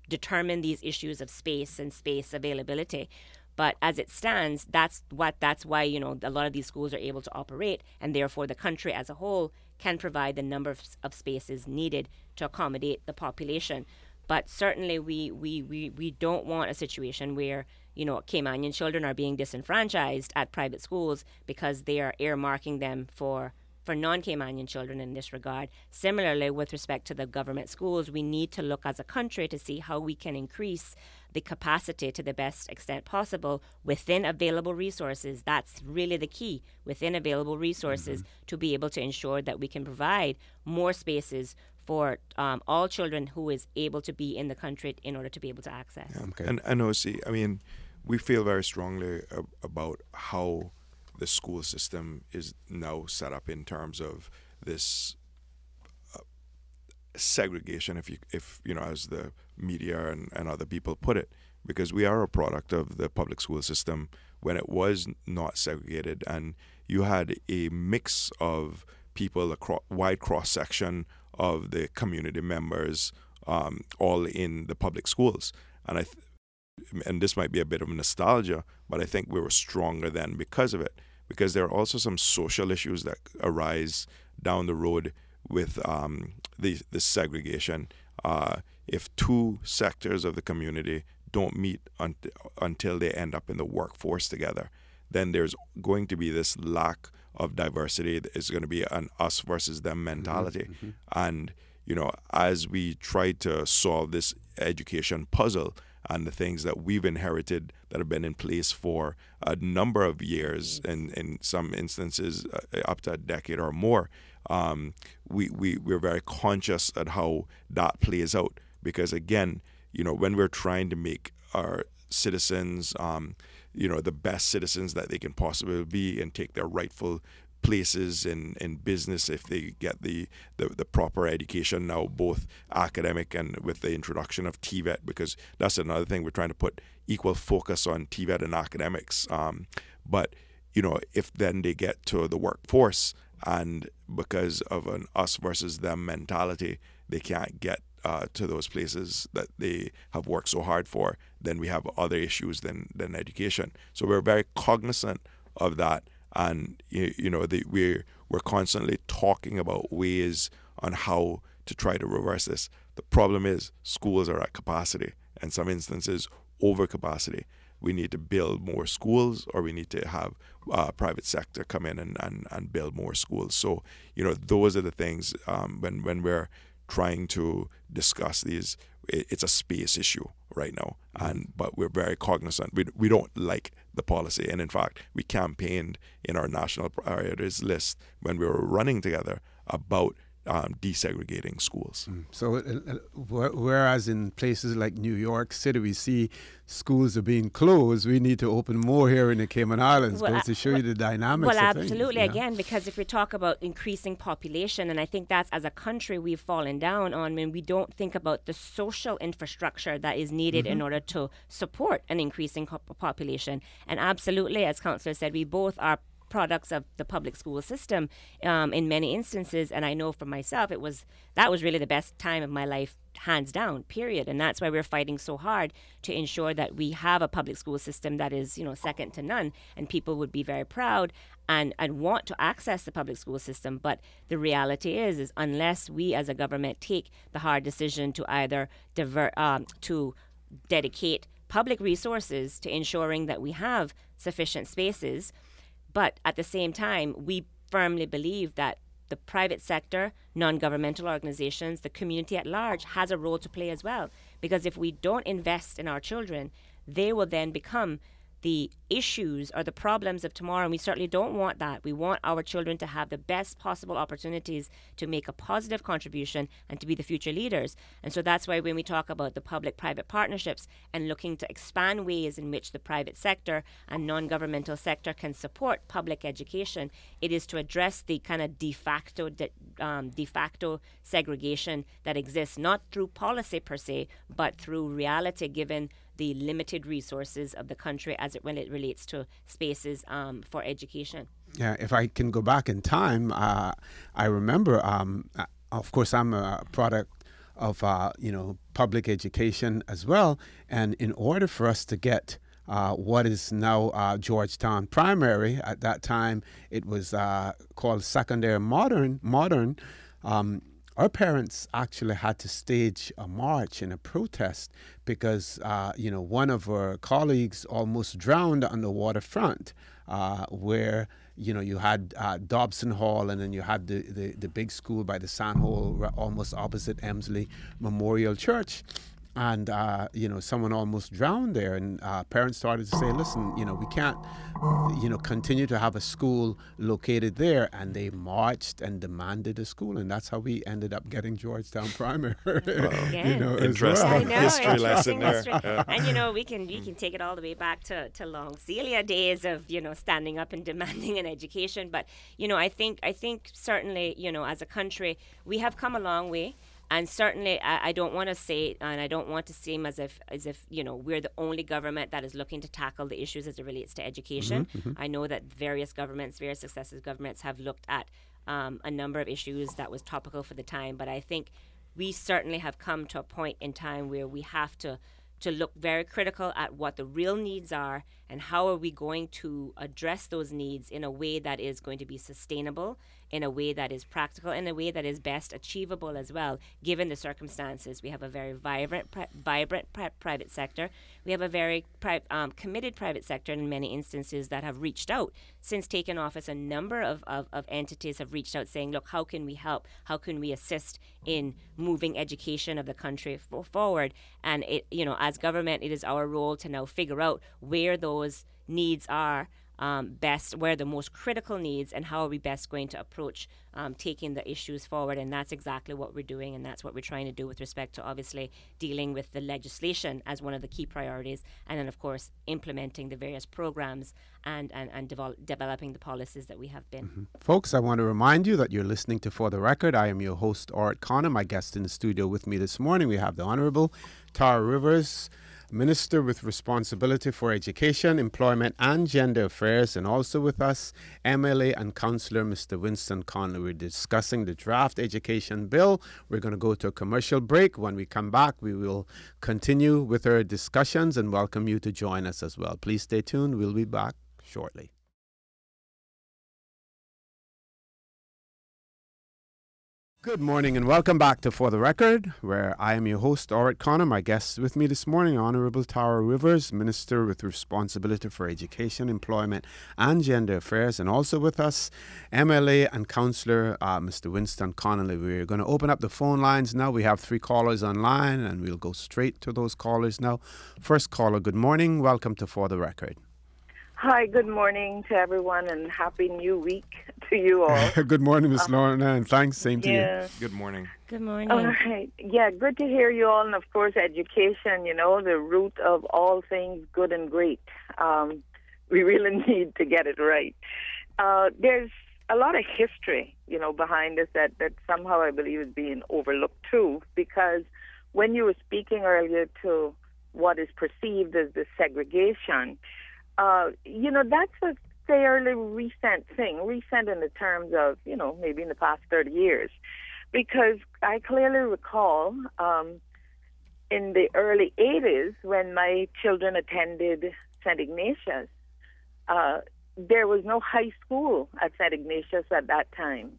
determine these issues of space and space availability. But as it stands, that's why a lot of these schools are able to operate, and therefore the country as a whole can provide the number of spaces needed to accommodate the population. But certainly we don't want a situation where Caymanian children are being disenfranchised at private schools because they are earmarking them for non-Caymanian children in this regard. Similarly, with respect to the government schools, we need to look as a country to see how we can increase the capacity to the best extent possible within available resources. That's really the key, within available resources, to be able to ensure that we can provide more spaces for all children who is able to be in the country in order to be able to access. Okay. And OC, I mean, we feel very strongly about how the school system is now set up in terms of this segregation, if as the media and other people put it, because we are a product of the public school system when it was not segregated, and you had a mix of people, wide cross section of the community members, all in the public schools, and this might be a bit of nostalgia, but I think we were stronger then because of it. Because there are also some social issues that arise down the road with this segregation. If two sectors of the community don't meet until they end up in the workforce together, then there's going to be this lack of diversity. It's going to be an us versus them mentality. And, as we try to solve this education puzzle and the things that we've inherited that have been in place for a number of years, and in some instances up to a decade or more, we're very conscious at how that plays out. Because again, when we're trying to make our citizens, the best citizens that they can possibly be and take their rightful places in business if they get the proper education now, both academic and with the introduction of TVET, because that's another thing. We're trying to put equal focus on TVET and academics. But, if then they get to the workforce and because of an us versus them mentality, they can't get to those places that they have worked so hard for, then we have other issues than education. So we're very cognizant of that. And we're constantly talking about ways on how to try to reverse this. The problem is schools are at capacity, in some instances over capacity. We need to build more schools, or we need to have private sector come in and build more schools. So, those are the things when we're trying to discuss these. It's a space issue right now, but we're very cognizant. We don't like the policy, and in fact, we campaigned in our national priorities list when we were running together about desegregating schools. So whereas in places like New York City we see schools are being closed, we need to open more here in the Cayman Islands, goes to show you the dynamics Well, of absolutely. things, Again, because if we talk about increasing population, and I think that's, as a country, we've fallen down on when we don't think about the social infrastructure that is needed in order to support an increasing population. And absolutely, as Councillor said, we both are products of the public school system in many instances, and I know for myself that was really the best time of my life, hands down, period. And that's why we're fighting so hard to ensure that we have a public school system that is second to none, and people would be very proud and want to access the public school system. But the reality is unless we as a government take the hard decision to either to dedicate public resources to ensuring that we have sufficient spaces. But at the same time, we firmly believe that the private sector, non-governmental organizations, the community at large has a role to play as well. Because if we don't invest in our children, they will then become the issues or the problems of tomorrow, and we certainly don't want that. We want our children to have the best possible opportunities to make a positive contribution and to be the future leaders. And so that's why when we talk about the public-private partnerships and looking to expand ways in which the private sector and non-governmental sector can support public education, it is to address the kind of de facto segregation that exists, not through policy per se, but through reality, given the limited resources of the country when it relates to spaces for education. Yeah, if I can go back in time, I remember, of course, I'm a product of, public education as well. And in order for us to get what is now Georgetown Primary, at that time it was called Secondary Modern, our parents actually had to stage a march and a protest because, one of our colleagues almost drowned on the waterfront where, you had Dobson Hall, and then you had the big school by the Sandhole almost opposite Emsley Memorial Church. And, someone almost drowned there. And parents started to say, listen, we can't, continue to have a school located there. And they marched and demanded a school. And that's how we ended up getting Georgetown Primary. Interesting history lesson there. Yeah. And, we can take it all the way back to Long Celia days of, standing up and demanding an education. But, I think certainly, as a country, we have come a long way. And certainly, I don't want to say, and I don't want to seem as if we're the only government that is looking to tackle the issues as it relates to education. I know that various successive governments have looked at a number of issues that was topical for the time. But I think we certainly have come to a point in time where we have to look very critical at what the real needs are and how are we going to address those needs in a way that is going to be sustainable, in a way that is practical, in a way that is best achievable as well, given the circumstances. We have a very vibrant private sector. We have a very committed private sector in many instances that have reached out. Since taking office, a number of entities have reached out saying, look, how can we help? How can we assist in moving education of the country forward? And, as government, it is our role to now figure out where those needs are best, where the most critical needs, and how are we best going to approach taking the issues forward. And that's exactly what we're doing, and that's what we're trying to do with respect to obviously dealing with the legislation as one of the key priorities, and then of course implementing the various programs and developing the policies that we have been. Folks, I want to remind you that you're listening to For the Record. I am your host, Art Connor. My guest in the studio with me this morning, we have the Honorable Tara Rivers, Minister with responsibility for education, employment and gender affairs, and also with us, MLA and Councillor Mr. Winston Conley. We're discussing the draft education bill. We're going to go to a commercial break. When we come back, we will continue with our discussions and welcome you to join us as well. Please stay tuned. We'll be back shortly. Good morning and welcome back to For the Record, where I am your host, Orrit Connor. My guests with me this morning, Honourable Tara Rivers, Minister with responsibility for education, employment and gender affairs, and also with us, MLA and Councillor Mr. Winston Connolly. We're going to open up the phone lines now. We have 3 callers online and we'll go straight to those callers now. First caller, good morning. Welcome to For the Record. Hi, good morning to everyone and Happy New Week to you all. Good morning, Miss Lorna, and thanks. Same to you. Good morning. Good morning. All right. Yeah, good to hear you all. And of course, education, the root of all things good and great. We really need to get it right. There's a lot of history, behind this that somehow I believe is being overlooked too, because when you were speaking earlier to what is perceived as the segregation, that's a fairly recent thing, recent in the terms of, maybe in the past 30 years. Because I clearly recall in the early 80s when my children attended St. Ignatius, there was no high school at St. Ignatius at that time.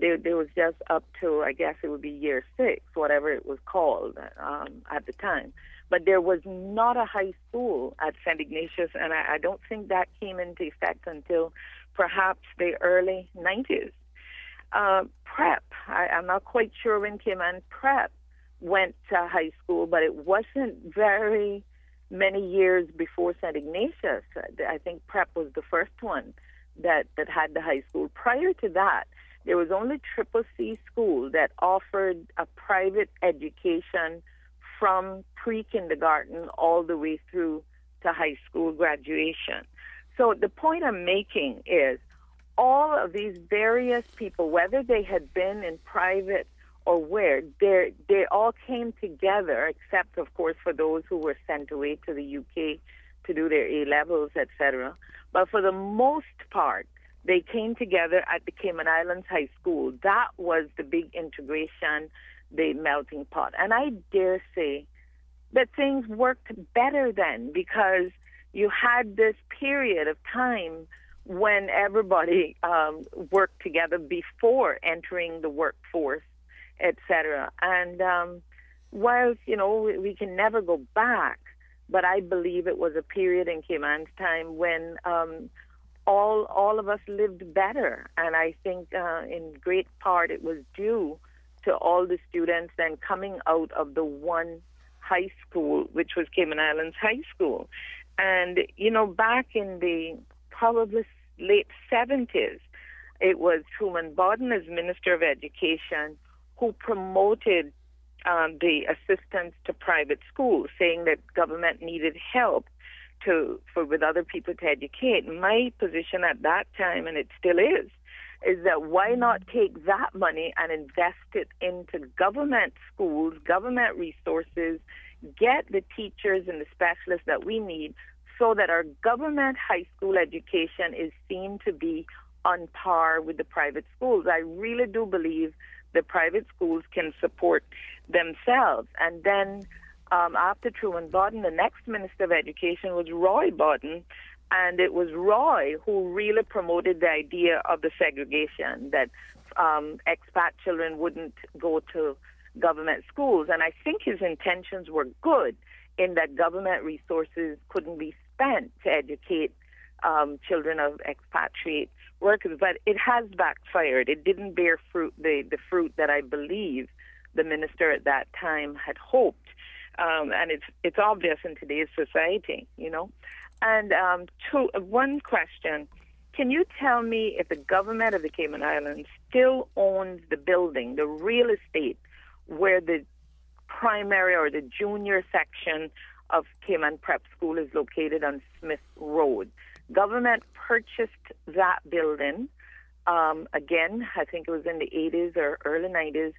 There was just up to, I guess it would be year 6, whatever it was called at the time. But there was not a high school at St. Ignatius, and I don't think that came into effect until perhaps the early 90s. Prep, I'm not quite sure when Cayman Prep went to high school, but it wasn't very many years before St. Ignatius. I think Prep was the first one that had the high school. Prior to that, there was only Triple C School that offered a private education from pre-kindergarten all the way through to high school graduation. So the point I'm making is all of these various people, whether they had been in private or where, they all came together, except, of course, for those who were sent away to the UK to do their A-levels, etc. But for the most part, they came together at the Cayman Islands High School. That was the big integration, the melting pot. And I dare say that things worked better then because you had this period of time when everybody worked together before entering the workforce, etc. And whilst, we can never go back, but I believe it was a period in Cayman's time when all of us lived better. And I think in great part it was due to all the students then coming out of the one high school, which was Cayman Islands High School. And, back in the probably late 70s, it was Truman Bodden as Minister of Education who promoted the assistance to private schools, saying that government needed help with other people to educate. My position at that time, and it still is that why not take that money and invest it into government schools, government resources, get the teachers and the specialists that we need so that our government high school education is seen to be on par with the private schools. I really do believe the private schools can support themselves. And then after Truman Bodden, the next Minister of Education was Roy Bodden, and it was Roy who really promoted the idea of the segregation, that expat children wouldn't go to government schools. And I think his intentions were good in that government resources couldn't be spent to educate children of expatriate workers. But it has backfired. It didn't bear fruit, the fruit that I believe the minister at that time had hoped. And it's obvious in today's society, And one question, can you tell me if the government of the Cayman Islands still owns the building, the real estate, where the primary or the junior section of Cayman Prep School is located on Smith Road? Government purchased that building, again, I think it was in the 80s or early 90s,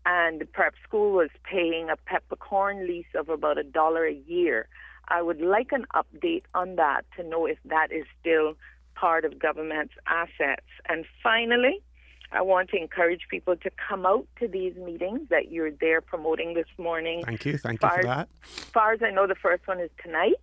and the prep school was paying a peppercorn lease of about $1 a year. I would like an update on that to know if that is still part of government's assets. And finally, I want to encourage people to come out to these meetings that you're there promoting this morning. Thank you for that. As far as I know, the first one is tonight.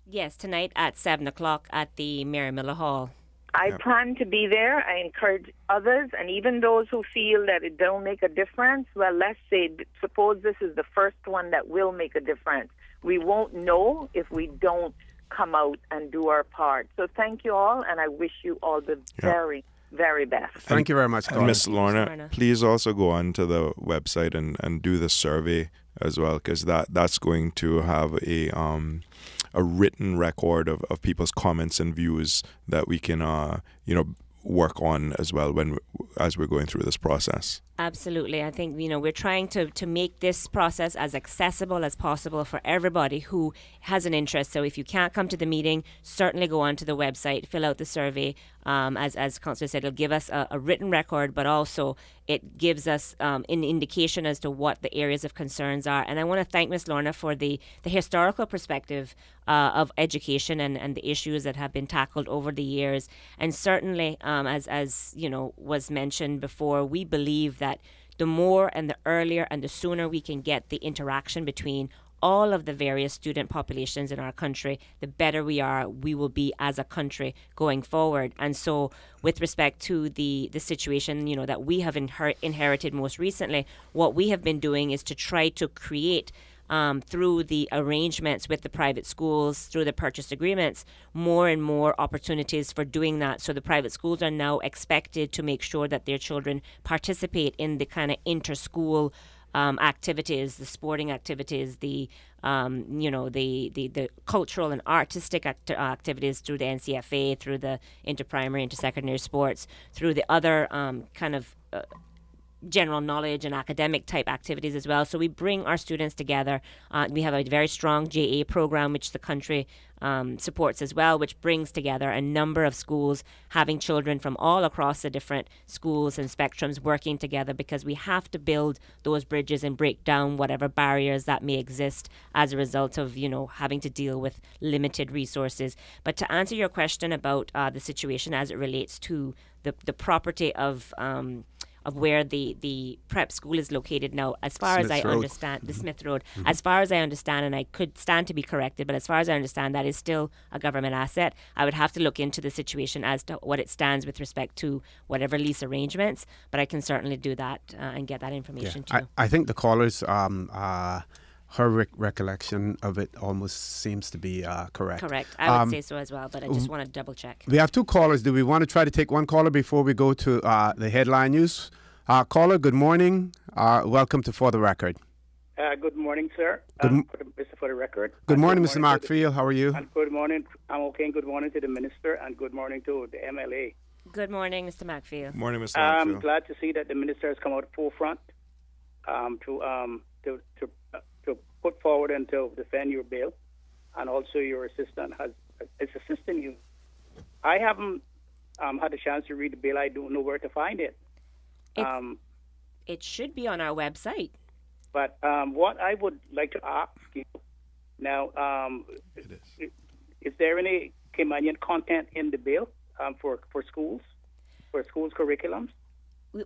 Yes, tonight at 7 o'clock at the Mary Miller Hall. I plan to be there. I encourage others, and even those who feel that it don't make a difference, well, let's say, suppose this is the first one that will make a difference. We won't know if we don't come out and do our part. So thank you all, and I wish you all the very, very best. Thank you very much, Colin. Miss Lorna, please also go on to the website and do the survey as well, because that's going to have a written record of people's comments and views that we can work on as well as we're going through this process. Absolutely. I think, we're trying to make this process as accessible as possible for everybody who has an interest. So if you can't come to the meeting, certainly go onto the website, fill out the survey. As Councillor said, it'll give us a written record, but also it gives us an indication as to what the areas of concerns are. And I want to thank Ms. Lorna for the historical perspective of education and the issues that have been tackled over the years. And certainly, as was mentioned before, we believe that the more and the earlier and the sooner we can get the interaction between all of the various student populations in our country, the better we will be as a country going forward. And so with respect to the situation, that we have inherited most recently, what we have been doing is to try to create through the arrangements with the private schools, through the purchase agreements, more and more opportunities for doing that. So the private schools are now expected to make sure that their children participate in the kind of inter-school activities, the sporting activities, the cultural and artistic activities through the NCFA, through the inter-primary, inter-secondary sports, through the other general knowledge and academic type activities as well. So we bring our students together. We have a very strong JA program which the country supports as well, which brings together a number of schools, having children from all across the different schools and spectrums working together, because we have to build those bridges and break down whatever barriers that may exist as a result of having to deal with limited resources. But to answer your question about the situation as it relates to the property of where the prep school is located now, as far as I understand, the Smith Road, as far as I understand, and I could stand to be corrected, but as far as I understand, that is still a government asset. I would have to look into the situation as to what it stands with respect to whatever lease arrangements, but I can certainly do that and get that information too. I think the callers, her recollection of it almost seems to be correct. Correct. I would say so as well, but I just want to double check. We have two callers. Do we want to try to take one caller before we go to the headline news? Caller, good morning. Welcome to For the Record. Good morning, sir. For the record. Good morning, Mr. Markfield. How are you? And good morning. I'm okay. And good morning to the minister, and good morning to the MLA. Good morning, Mr. Markfield. Morning, Mr. Markfield. I'm glad to see that the minister has come out forefront to put forward and to defend your bill, and also your assistant is assisting you. I haven't had a chance to read the bill. I don't know where to find it. It should be on our website. But what I would like to ask you now, is there any Caymanian content in the bill for schools curriculums?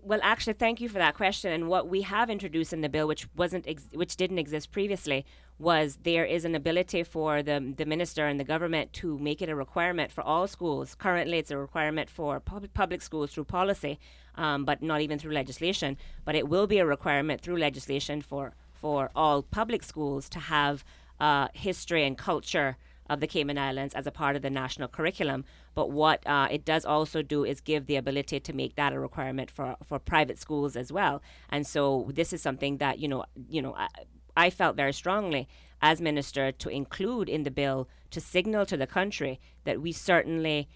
Well, actually, thank you for that question. And what we have introduced in the bill, which didn't exist previously, was there is an ability for the minister and the government to make it a requirement for all schools. Currently, it's a requirement for public schools through policy, but not even through legislation. But it will be a requirement through legislation for all public schools to have history and culture of the Cayman Islands as a part of the national curriculum. But what it does also do is give the ability to make that a requirement for private schools as well. And so this is something that, I felt very strongly as minister to include in the bill to signal to the country that we certainly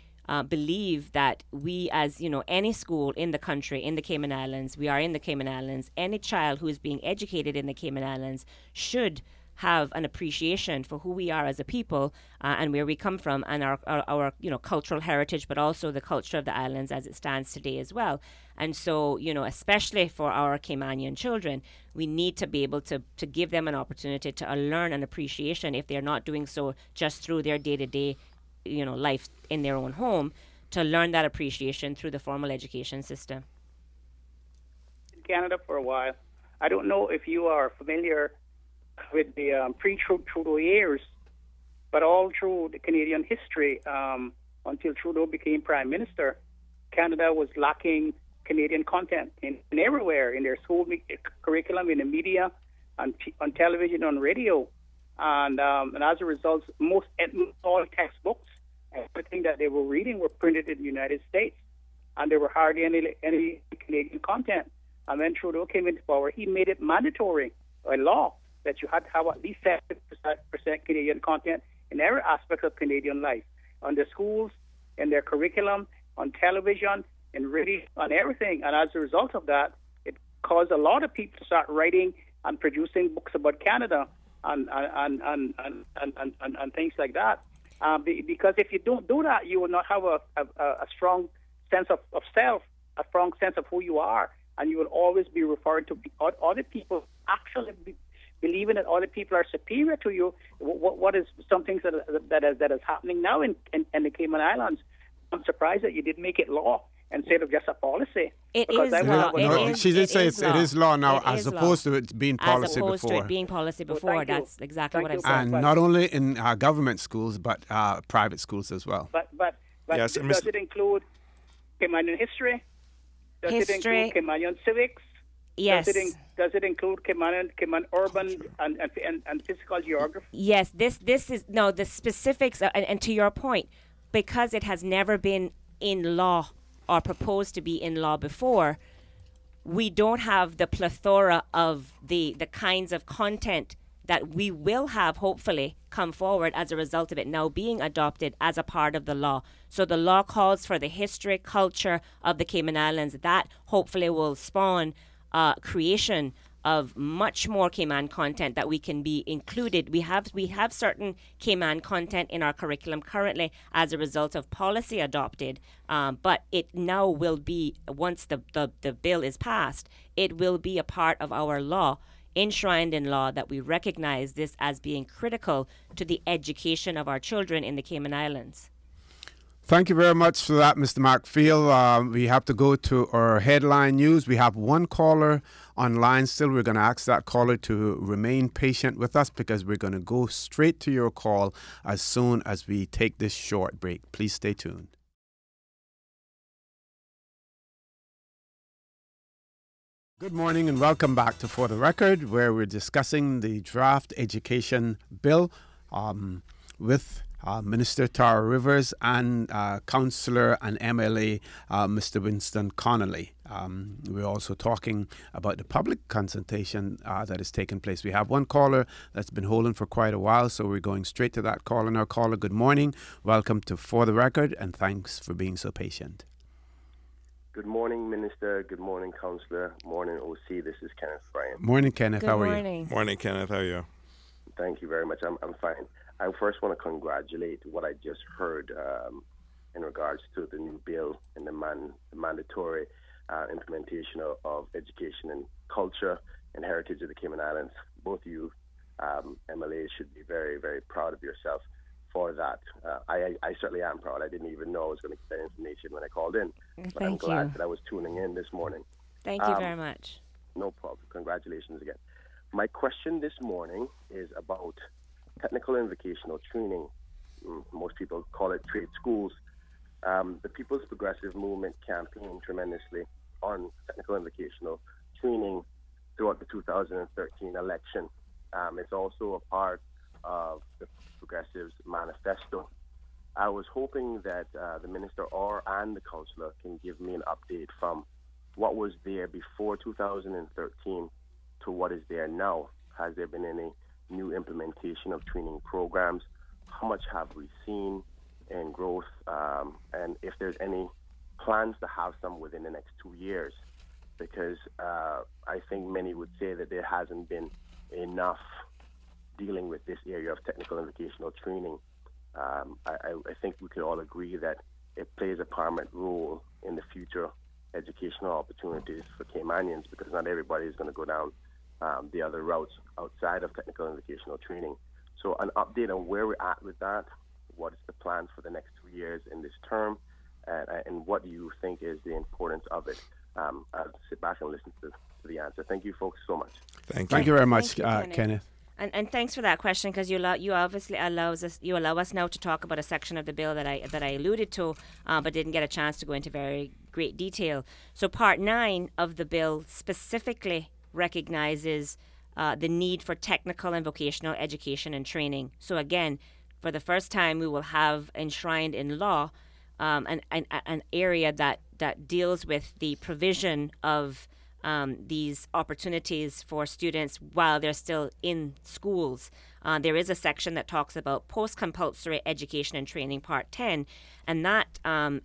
believe that we, as any school in the country, in the Cayman Islands, we are in the Cayman Islands, any child who is being educated in the Cayman Islands should have an appreciation for who we are as a people and where we come from, and our cultural heritage, but also the culture of the islands as it stands today as well. And so, especially for our Caymanian children, we need to be able to give them an opportunity to learn an appreciation, if they're not doing so just through their day-to-day, life in their own home, to learn that appreciation through the formal education system. In Canada for a while, I don't know if you are familiar with the pre-Trudeau years, but all through the Canadian history, until Trudeau became Prime Minister, Canada was lacking Canadian content in everywhere, in their school curriculum, in the media, on television, on radio. And as a result, all textbooks, everything that they were reading were printed in the United States. And there were hardly any Canadian content. And when Trudeau came into power, he made it mandatory by law that you had to have at least 70% Canadian content in every aspect of Canadian life, on the schools, in their curriculum, on television, in radio, on everything. And as a result of that, it caused a lot of people to start writing and producing books about Canada and things like that. Because if you don't do that, you will not have a strong sense of self, a strong sense of who you are, and you will always be referred to other people actually believing that other people are superior to you. What is some things that is happening now in the Cayman Islands? I'm surprised that you didn't make it law instead of just a policy. It is law. She did say it is law now, as opposed to it being policy before. As opposed to it being policy before. That's exactly what I said. And not only in government schools, but private schools as well. But yes, does it include Caymanian history? Does it include Caymanian civics? Yes. Does it include Cayman urban and physical geography? Yes. This is the specifics, and to your point, because it has never been in law or proposed to be in law before, we don't have the plethora of the kinds of content that we will have, hopefully, come forward as a result of it now being adopted as a part of the law. So the law calls for the history, culture of the Cayman Islands. That hopefully will spawn creation of much more Cayman content that we can be included. We have certain Cayman content in our curriculum currently as a result of policy adopted, but it now will be, once the bill is passed, it will be a part of our law, enshrined in law, that we recognize this as being critical to the education of our children in the Cayman Islands. Thank you very much for that, Mr. McPhail. We have to go to our headline news. We have one caller online still. We're going to ask that caller to remain patient with us because we're going to go straight to your call as soon as we take this short break. Please stay tuned. Good morning and welcome back to For the Record, where we're discussing the draft education bill with Minister Tara Rivers and Councillor and MLA Mr. Winston Connolly. We're also talking about the public consultation that is taking place. We have one caller that's been holding for quite a while, so we're going straight to that caller. Now, caller, good morning. Welcome to For the Record, and thanks for being so patient. Good morning, Minister. Good morning, Councillor. Morning, OC. This is Kenneth Bryan. Morning, Kenneth. Good How are morning. you? Morning, Kenneth. How are you? Thank you very much. I'm fine. I first want to congratulate what I just heard in regards to the new bill and the mandatory implementation of education and culture and heritage of the Cayman Islands. Both of you, MLAs, should be very, very proud of yourself for that. I certainly am proud. I didn't even know I was going to get that information when I called in. But I'm glad that I was tuning in this morning. Thank you very much. No problem. Congratulations again. My question this morning is about technical and vocational training. Most people call it trade schools. The People's Progressive Movement campaigned tremendously on technical and vocational training throughout the 2013 election. It's also a part of the Progressives' manifesto. I was hoping that the minister and the councillor can give me an update from what was there before 2013 to what is there now. Has there been any new implementation of training programs? How much have we seen in growth? And if there's any plans to have some within the next 2 years? Because I think many would say that there hasn't been enough dealing with this area of technical and vocational training. I think we could all agree that it plays a paramount role in the future educational opportunities for Caymanians, because not everybody is going to go down the other routes outside of technical and vocational training. So an update on where we're at with that, what is the plan for the next 2 years in this term, and what do you think is the importance of it? I'll sit back and listen to the answer. Thank you folks so much. Thank you. Thank you very much, Thank you, Kenneth. And thanks for that question, because you obviously allow us now to talk about a section of the bill that I alluded to, but didn't get a chance to go into very great detail. So Part 9 of the bill specifically recognizes the need for technical and vocational education and training. So again, for the first time, we will have enshrined in law an area that deals with the provision of these opportunities for students while they're still in schools. There is a section that talks about post-compulsory education and training, Part 10, and that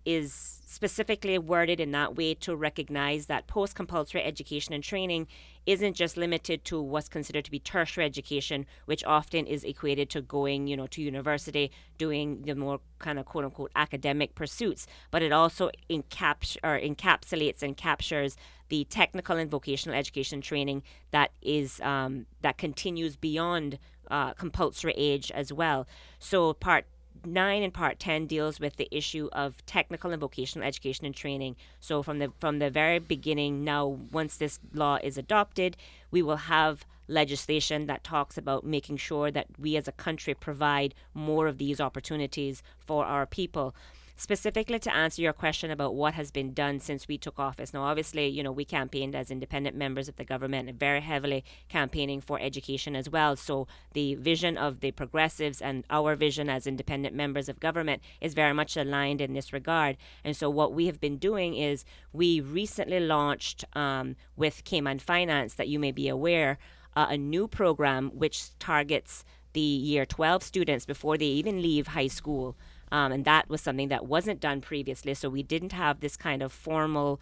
is specifically worded in that way to recognize that post-compulsory education and training isn't just limited to what's considered to be tertiary education, which often is equated to going, to university, doing the more kind of quote-unquote academic pursuits, but it also encapsulates and captures the technical and vocational education training that is that continues beyond compulsory age as well. So Part 9 and Part 10 deals with the issue of technical and vocational education and training. So from the very beginning, now once this law is adopted, we will have legislation that talks about making sure that we as a country provide more of these opportunities for our people. Specifically to answer your question about what has been done since we took office. Now, obviously, we campaigned as independent members of the government and very heavily campaigning for education as well. So the vision of the progressives and our vision as independent members of government is very much aligned in this regard. And so what we have been doing is we recently launched with Cayman Finance, that you may be aware, a new program which targets the year 12 students before they even leave high school. And that was something that wasn't done previously. So we didn't have this kind of formal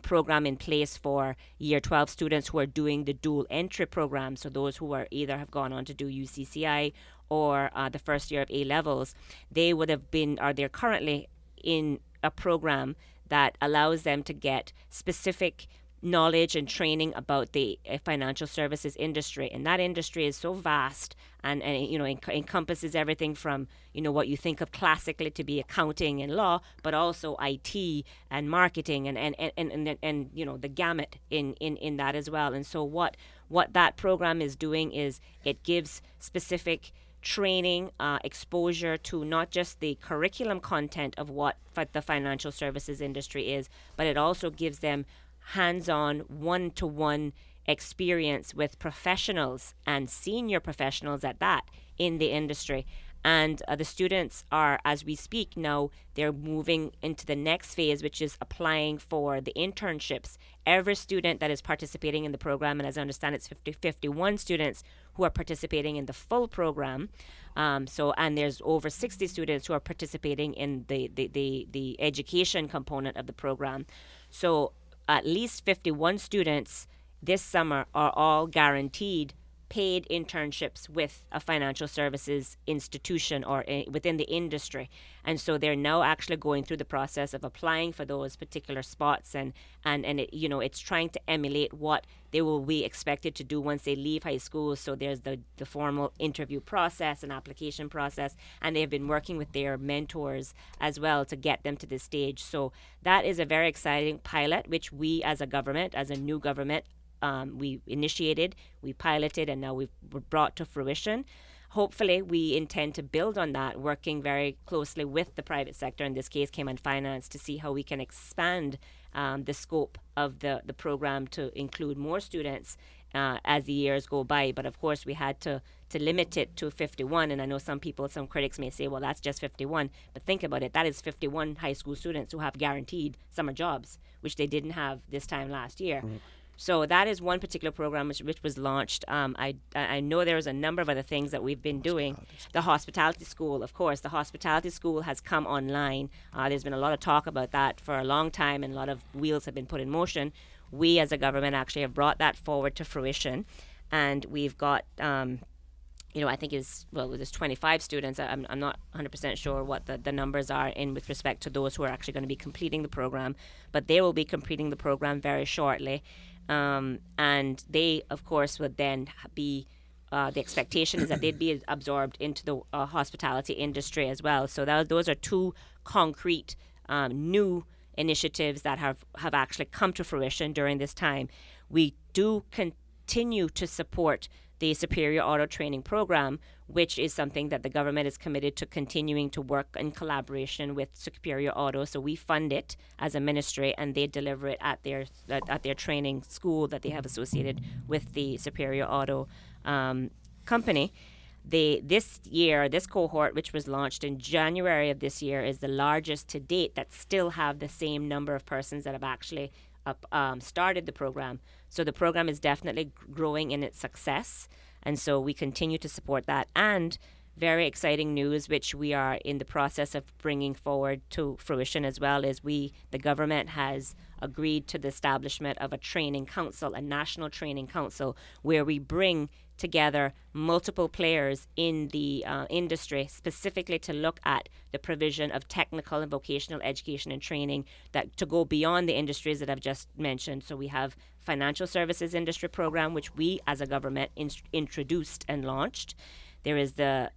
program in place for year 12 students who are doing the dual entry program. So those who are either have gone on to do UCCI or the first year of A levels, they would have been, or they're currently in a program that allows them to get specific knowledge and training about the financial services industry. And that industry is so vast and encompasses everything from what you think of classically to be accounting and law, but also IT and marketing and the gamut in that as well. And so what that program is doing is it gives specific training, exposure to not just the curriculum content of what the financial services industry is, but it also gives them hands-on, one-to-one experience with professionals and senior professionals at that in the industry. And the students are, as we speak now, they're moving into the next phase, which is applying for the internships. Every student that is participating in the program, and as I understand it's 51 students who are participating in the full program. And there's over 60 students who are participating in the education component of the program. So at least 51 students this summer are all guaranteed paid internships with a financial services institution or within the industry. And so they're now actually going through the process of applying for those particular spots, and it, it's trying to emulate what they will be expected to do once they leave high school. So there's the formal interview process and application process, and they've been working with their mentors as well to get them to this stage. So that is a very exciting pilot, which we as a government, as a new government, we initiated, we piloted, and now we're brought to fruition. Hopefully, we intend to build on that, working very closely with the private sector, in this case, Cayman Finance, to see how we can expand the scope of the program to include more students as the years go by. But of course, we had to limit it to 51. And I know some critics may say, well, that's just 51. But think about it. That is 51 high school students who have guaranteed summer jobs, which they didn't have this time last year. Mm-hmm. So that is one particular program which was launched. I know there's a number of other things that we've been doing. The hospitality school, of course. The hospitality school has come online. There's been a lot of talk about that for a long time, and a lot of wheels have been put in motion. We as a government actually have brought that forward to fruition. And we've got, I think there's 25 students. I'm not 100% sure what the numbers are with respect to those who are actually going to be completing the program. But they will be completing the program very shortly. And they, of course, would then be, the expectation is that they'd be absorbed into the hospitality industry as well. So those are two concrete new initiatives that have actually come to fruition during this time. We do continue to support the Superior Auto Training Program, which is something that the government is committed to continuing to work in collaboration with Superior Auto. So we fund it as a ministry, and they deliver it at their training school that they have associated with the Superior Auto company. This cohort, which was launched in January of this year, is the largest to date that still have the same number of persons that have actually started the program. So the program is definitely growing in its success, and so we continue to support that. And very exciting news, which we are in the process of bringing forward to fruition as well, is the government has agreed to the establishment of a training council, a national training council, where we bring together multiple players in the industry, specifically to look at the provision of technical and vocational education and training that to go beyond the industries that I've just mentioned. So we have financial services industry program, which we as a government introduced and launched. There is the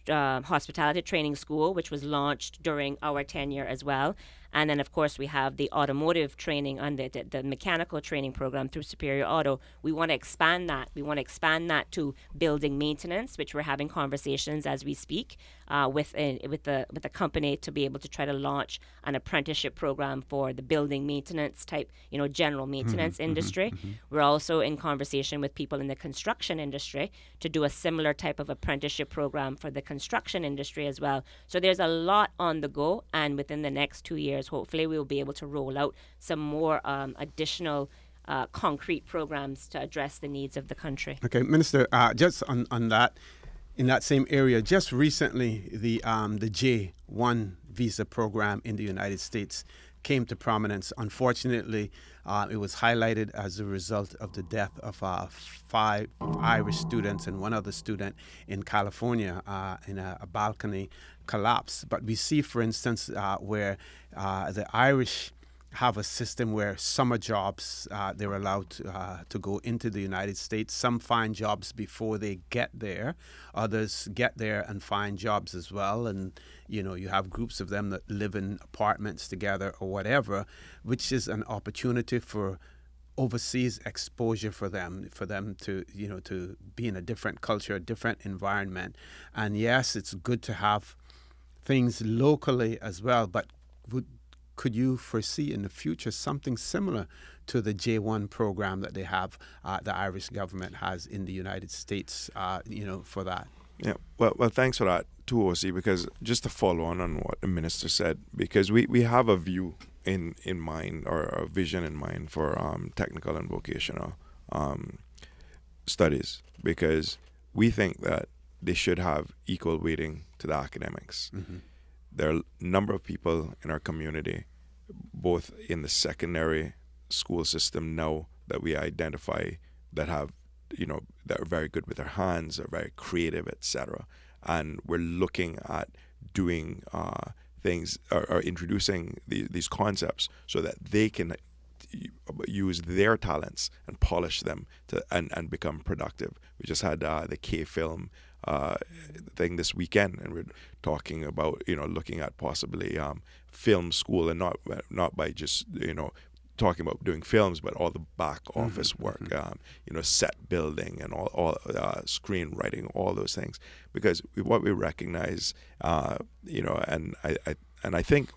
hospitality training school, which was launched during our tenure as well. And then, of course, we have the automotive training and the mechanical training program through Superior Auto. We want to expand that. We want to expand that to building maintenance, which we're having conversations as we speak with the company to be able to try to launch an apprenticeship program for the building maintenance type, general maintenance industry. We're also in conversation with people in the construction industry to do a similar type of apprenticeship program for the construction industry as well. So there's a lot on the go, and within the next 2 years, hopefully we will be able to roll out some more additional concrete programs to address the needs of the country. Okay, Minister, just on that, in that same area, just recently the J1 visa program in the United States came to prominence. Unfortunately, it was highlighted as a result of the death of 5 Irish students and one other student in California in a balcony collapse. But we see, for instance, where the Irish have a system where summer jobs, they're allowed to go into the United States. Some find jobs before they get there. Others get there and find jobs as well. And, you have groups of them that live in apartments together or whatever, which is an opportunity for overseas exposure for them to, to be in a different culture, a different environment. And yes, it's good to have things locally as well, but could you foresee in the future something similar to the J1 program that they have, the Irish government has in the United States, for that? Yeah, well, thanks for that too, OC, because just to follow on what the minister said, because we have a view in mind, or a vision in mind for technical and vocational studies, because we think that they should have equal weighting to the academics. There are a number of people in our community, both in the secondary school system now, that we identify that have, that are very good with their hands, are very creative, etc. And we're looking at doing things, or introducing these concepts so that they can use their talents and polish them and become productive. We just had the K-film thing this weekend, and we're talking about looking at possibly film school, and not by just talking about doing films, but all the back office work, set building and all screenwriting, all those things, because what we recognize, and I think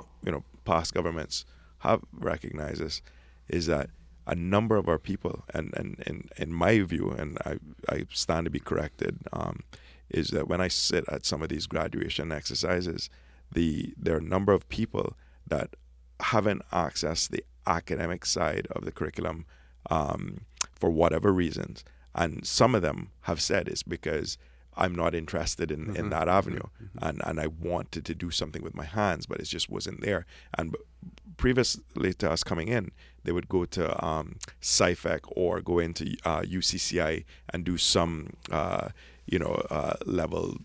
past governments have recognized this, is that a number of our people, and in my view, and I stand to be corrected, is that when I sit at some of these graduation exercises, there are a number of people that haven't accessed the academic side of the curriculum for whatever reasons. And some of them have said it's because I'm not interested in that avenue, and I wanted to do something with my hands, but it just wasn't there. And previously to us coming in, they would go to SciFec or go into UCCI and do some level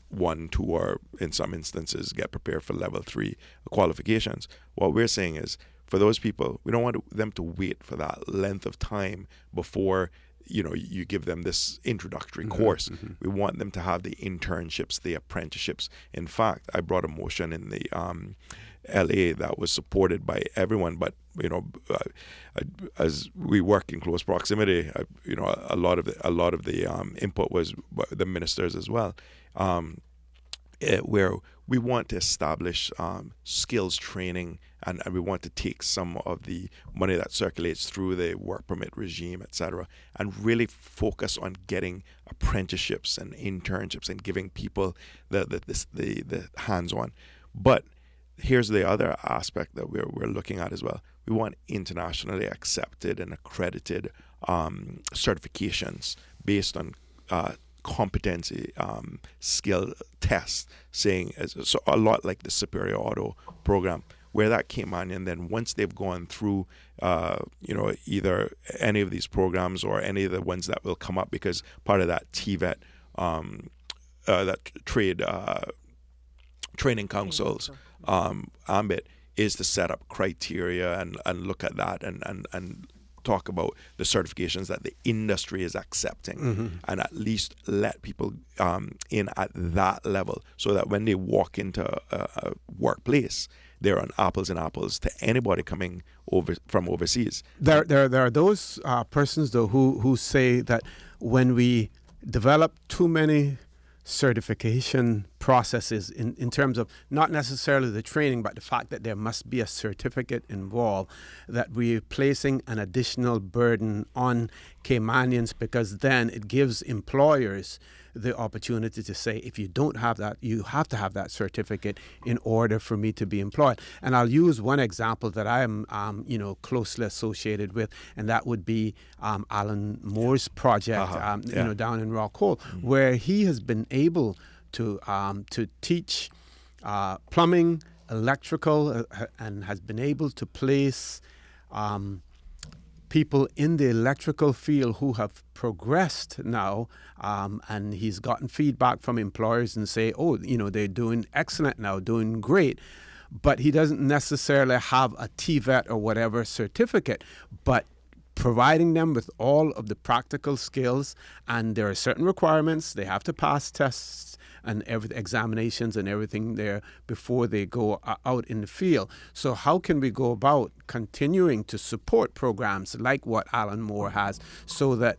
1, 2, or in some instances get prepared for level 3 qualifications. What we're saying is, for those people, we don't want them to wait for that length of time before you give them this introductory course. We want them to have the internships, the apprenticeships. In fact, I brought a motion in the LA that was supported by everyone, but as we work in close proximity, a lot of the input was the ministers as well, where we want to establish skills training, and we want to take some of the money that circulates through the work permit regime, etc., and really focus on getting apprenticeships and internships and giving people the hands-on. But here's the other aspect that we're looking at as well. We want internationally accepted and accredited certifications based on competency skill tests, saying so a lot like the Superior Auto program, where that came on, and then once they've gone through either any of these programs or any of the ones that will come up, because part of that TVET, that trade training councils ambit, is to set up criteria and look at that and talk about the certifications that the industry is accepting, and at least let people in at that level, so that when they walk into a workplace, they're on apples and apples to anybody coming over from overseas. There are those persons though who say that when we develop too many certification processes in terms of not necessarily the training, but the fact that there must be a certificate involved, that we're placing an additional burden on Caymanians, because then it gives employers the opportunity to say, if you don't have that, you have to have that certificate in order for me to be employed. And I'll use one example that I am, closely associated with, and that would be Alan Moore's project, down in Rock Hole, where he has been able to teach plumbing, electrical, and has been able to place people in the electrical field who have progressed now, and he's gotten feedback from employers and say, they're doing excellent now, doing great. But he doesn't necessarily have a TVET or whatever certificate, but providing them with all of the practical skills, and there are certain requirements. They have to pass tests and examinations and everything there before they go out in the field. So how can we go about continuing to support programs like what Alan Moore has, so that,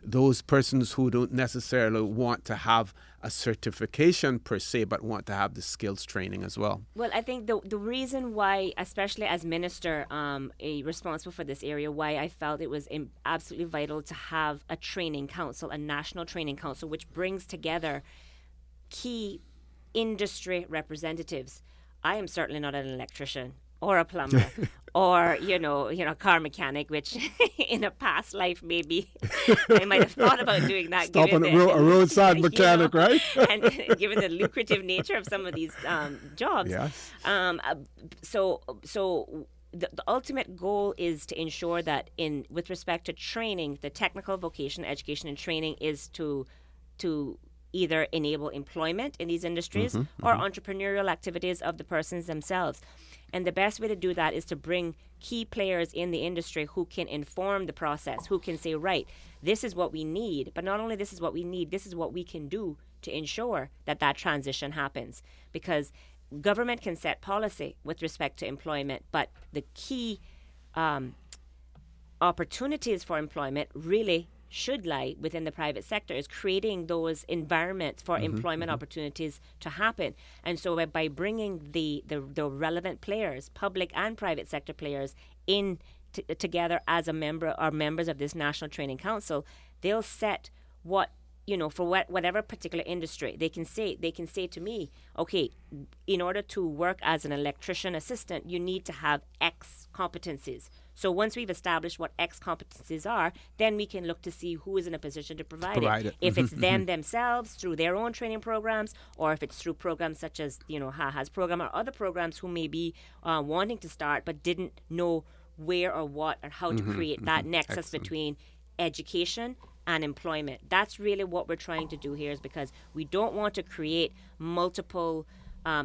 those persons who don't necessarily want to have a certification per se, but want to have the skills training as well? Well, I think the reason why, especially as minister responsible for this area, why I felt it was absolutely vital to have a training council, a national training council, which brings together key industry representatives. I am certainly not an electrician or a plumber or, car mechanic, which in a past life maybe I might have thought about doing that. Stop on a roadside mechanic, right? And given the lucrative nature of some of these jobs. Yes. So the ultimate goal is to ensure that with respect to training, the technical vocational education and training is to either enable employment in these industries or entrepreneurial activities of the persons themselves. And the best way to do that is to bring key players in the industry who can inform the process, who can say, right, this is what we need, but not only this is what we need, this is what we can do to ensure that transition happens. Because government can set policy with respect to employment, but the key opportunities for employment really should lie within the private sector, is creating those environments for employment opportunities to happen. And so by bringing the relevant players, public and private sector players, in together as a member or members of this National Training Council, they'll set what, for whatever particular industry, they can say to me, okay, in order to work as an electrician assistant, you need to have X competencies. So once we've established what X competencies are, then we can look to see who is in a position to provide it. If it's them themselves through their own training programs, or if it's through programs such as, HAHA's program or other programs who may be wanting to start but didn't know where or what or how to create that nexus between education and employment. That's really what we're trying to do here, is because we don't want to create multiple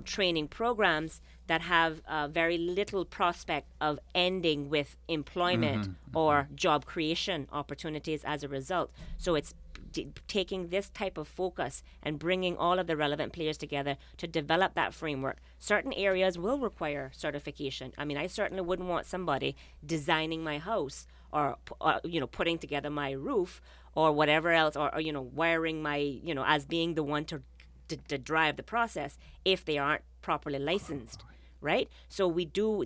training programs that have very little prospect of ending with employment or job creation opportunities as a result. So it's taking this type of focus and bringing all of the relevant players together to develop that framework. Certain areas will require certification. I mean, I certainly wouldn't want somebody designing my house or putting together my roof or whatever else, or wiring my, as being the one to drive the process if they aren't properly licensed. Right? So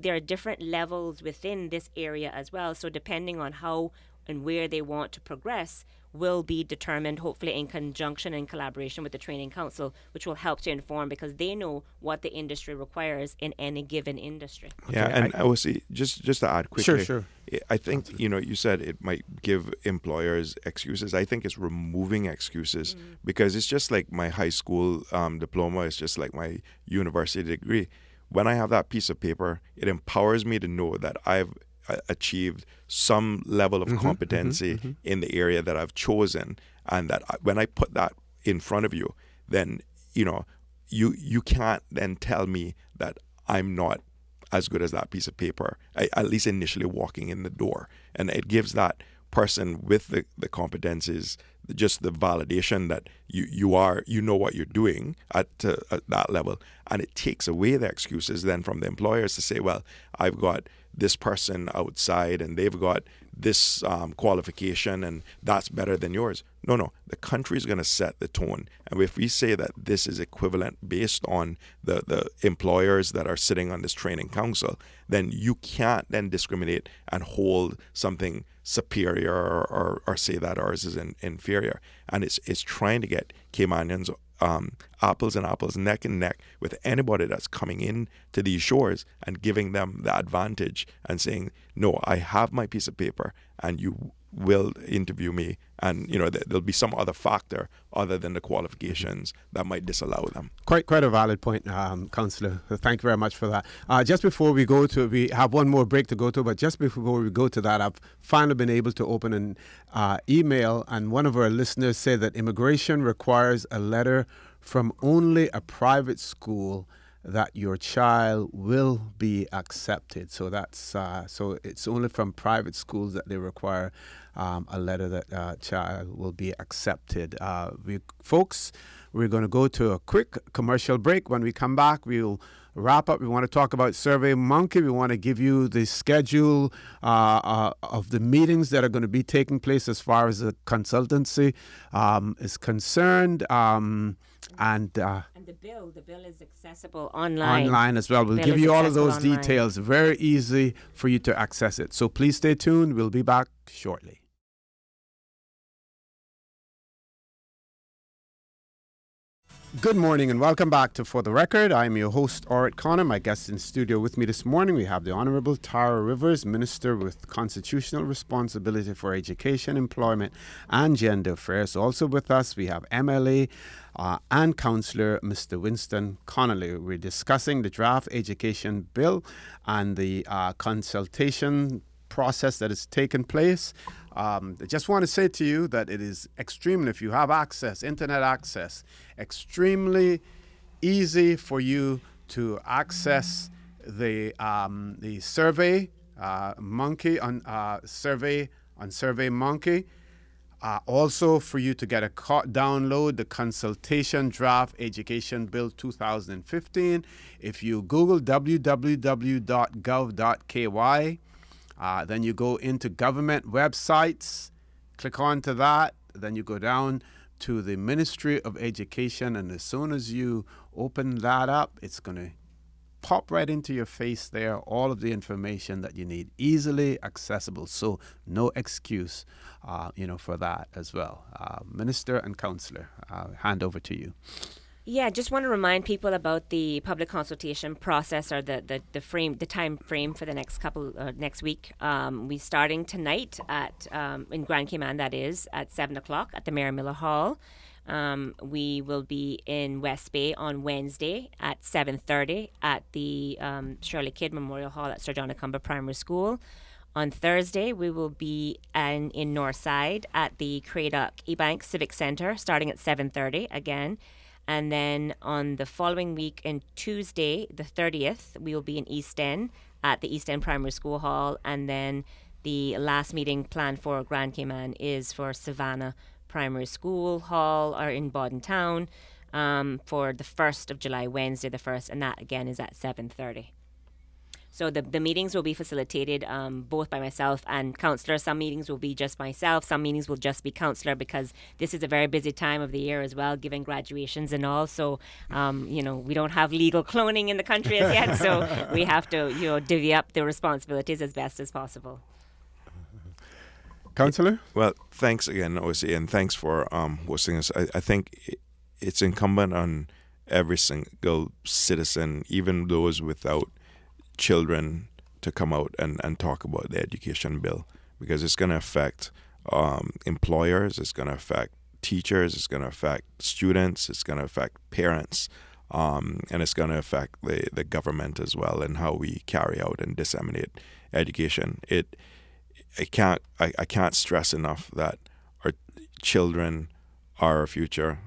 there are different levels within this area as well. So depending on how and where they want to progress will be determined, hopefully in conjunction and collaboration with the Training Council, which will help to inform, because they know what the industry requires in any given industry. Yeah, and I will see, just to add quickly, Sure. I think, you said it might give employers excuses. I think it's removing excuses, because it's just like my high school diploma. It's just like my university degree. When I have that piece of paper, it empowers me to know that I've achieved some level of competency in the area that I've chosen, and that when I put that in front of you, then you can't then tell me that I'm not as good as that piece of paper, at least initially walking in the door. And it gives that person with the competencies just the validation that you know what you're doing at that level, and it takes away the excuses then from the employers to say, well, I've got this person outside and they've got this qualification and that's better than yours. No, the country is going to set the tone, and if we say that this is equivalent based on the employers that are sitting on this training council, then you can't then discriminate and hold something superior or say that ours is inferior. And it's trying to get Caymanians apples and apples, neck and neck with anybody that's coming in to these shores, and giving them the advantage and saying, no, I have my piece of paper and you will interview me, and there'll be some other factor other than the qualifications that might disallow them. Quite a valid point, Councillor. Thank you very much for that. Just before we we have one more break to go to, but just before we go to that, I've finally been able to open an email, and one of our listeners said that immigration requires a letter from only a private school that your child will be accepted. So that's so it's only from private schools that they require a letter that child will be accepted. We're going to go to a quick commercial break. When we come back, we'll wrap up. We want to talk about SurveyMonkey. We want to give you the schedule of the meetings that are going to be taking place as far as the consultancy is concerned. And the bill is accessible online as well. We'll give you all of those details. Very easy for you to access it. So please stay tuned. We'll be back shortly. Good morning and welcome back to For the Record. I'm your host, Orit Connor. My guest in studio with me this morning, we have the Honorable Tara Rivers, Minister with Constitutional Responsibility for Education, Employment and Gender Affairs. Also with us, we have MLA and Councillor Mr. Winston Connolly. We're discussing the draft education bill and the consultation process that has taken place. I just want to say to you that it is extremely, if you have access, internet access, extremely easy for you to access the Survey Monkey on SurveyMonkey. Also for you to get download the consultation draft education bill 2015. If you Google www.gov.ky, then you go into government websites, click onto that, then you go down to the Ministry of Education, and as soon as you open that up, it's going to pop right into your face there, all of the information that you need, easily accessible, so no excuse, for that as well. Minister and Councillor, hand over to you. Yeah, just want to remind people about the public consultation process, or the time frame for the next week. We're starting tonight at in Grand Cayman, that is, at 7:00 at the Mary Miller Hall. We will be in West Bay on Wednesday at 7:30 at the Shirley Kidd Memorial Hall at Sir John Acumba Primary School. On Thursday, we will be in Northside at the Cradock Ebank Civic Centre starting at 7:30 again. And then on the following week, in Tuesday, the 30th, we will be in East End at the East End Primary School Hall. And then the last meeting planned for Grand Cayman is for Savannah Primary School Hall or in Bodden Town for the 1st of July, Wednesday the 1st. And that, again, is at 7:30. So the meetings will be facilitated both by myself and counsellor. Some meetings will be just myself. Some meetings will just be counsellor, because this is a very busy time of the year as well, given graduations and all. So, we don't have legal cloning in the country as yet. So we have to, divvy up the responsibilities as best as possible. Councillor? Well, thanks again, OC, and thanks for hosting us. I think it's incumbent on every single citizen, even those without children, to come out and talk about the education bill, because it's going to affect employers, it's going to affect teachers, it's going to affect students, it's going to affect parents, and it's going to affect the government as well, and how we carry out and disseminate education. I can't stress enough that our children are our future.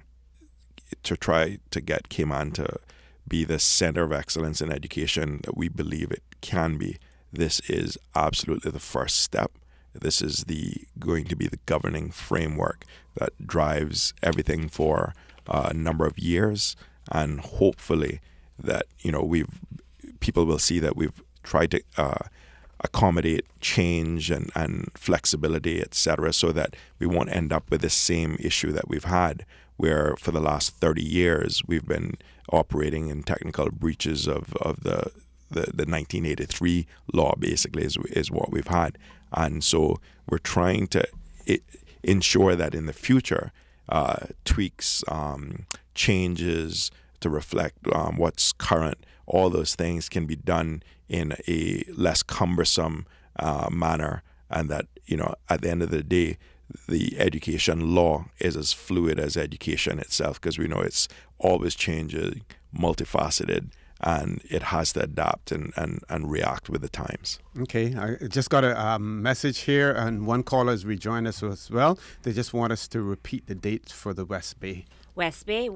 To try to get Cayman to be the center of excellence in education that we believe it can be, this is absolutely the first step. This is going to be the governing framework that drives everything for a number of years, and hopefully that people will see that we've tried to accommodate change and flexibility, etc., so that we won't end up with the same issue that we've had, where for the last 30 years we've been operating in technical breaches of the 1983 law, basically, is what we've had. And so we're trying to ensure that in the future, tweaks, changes to reflect what's current, all those things can be done in a less cumbersome manner, and that, at the end of the day, the education law is as fluid as education itself, because we know it's always changing, multifaceted, and it has to adapt and react with the times. Okay, I just got a message here, and one caller has rejoined us as well. They just want us to repeat the dates for the West Bay. West Bay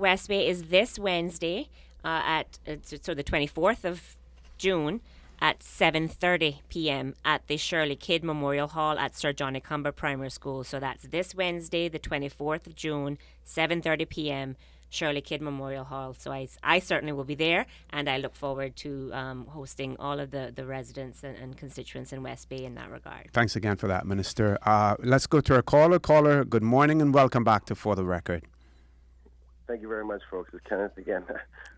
is this Wednesday so the 24th of June at 7:30 p.m. at the Shirley Kidd Memorial Hall at Sir John Icumber Primary School. So that's this Wednesday, the 24th of June, 7:30 p.m., Shirley Kidd Memorial Hall. So I certainly will be there, and I look forward to hosting all of the residents and constituents in West Bay in that regard. Thanks again for that, Minister. Let's go to our caller. Caller, good morning and welcome back to For the Record. Thank you very much, folks. It's Kenneth again.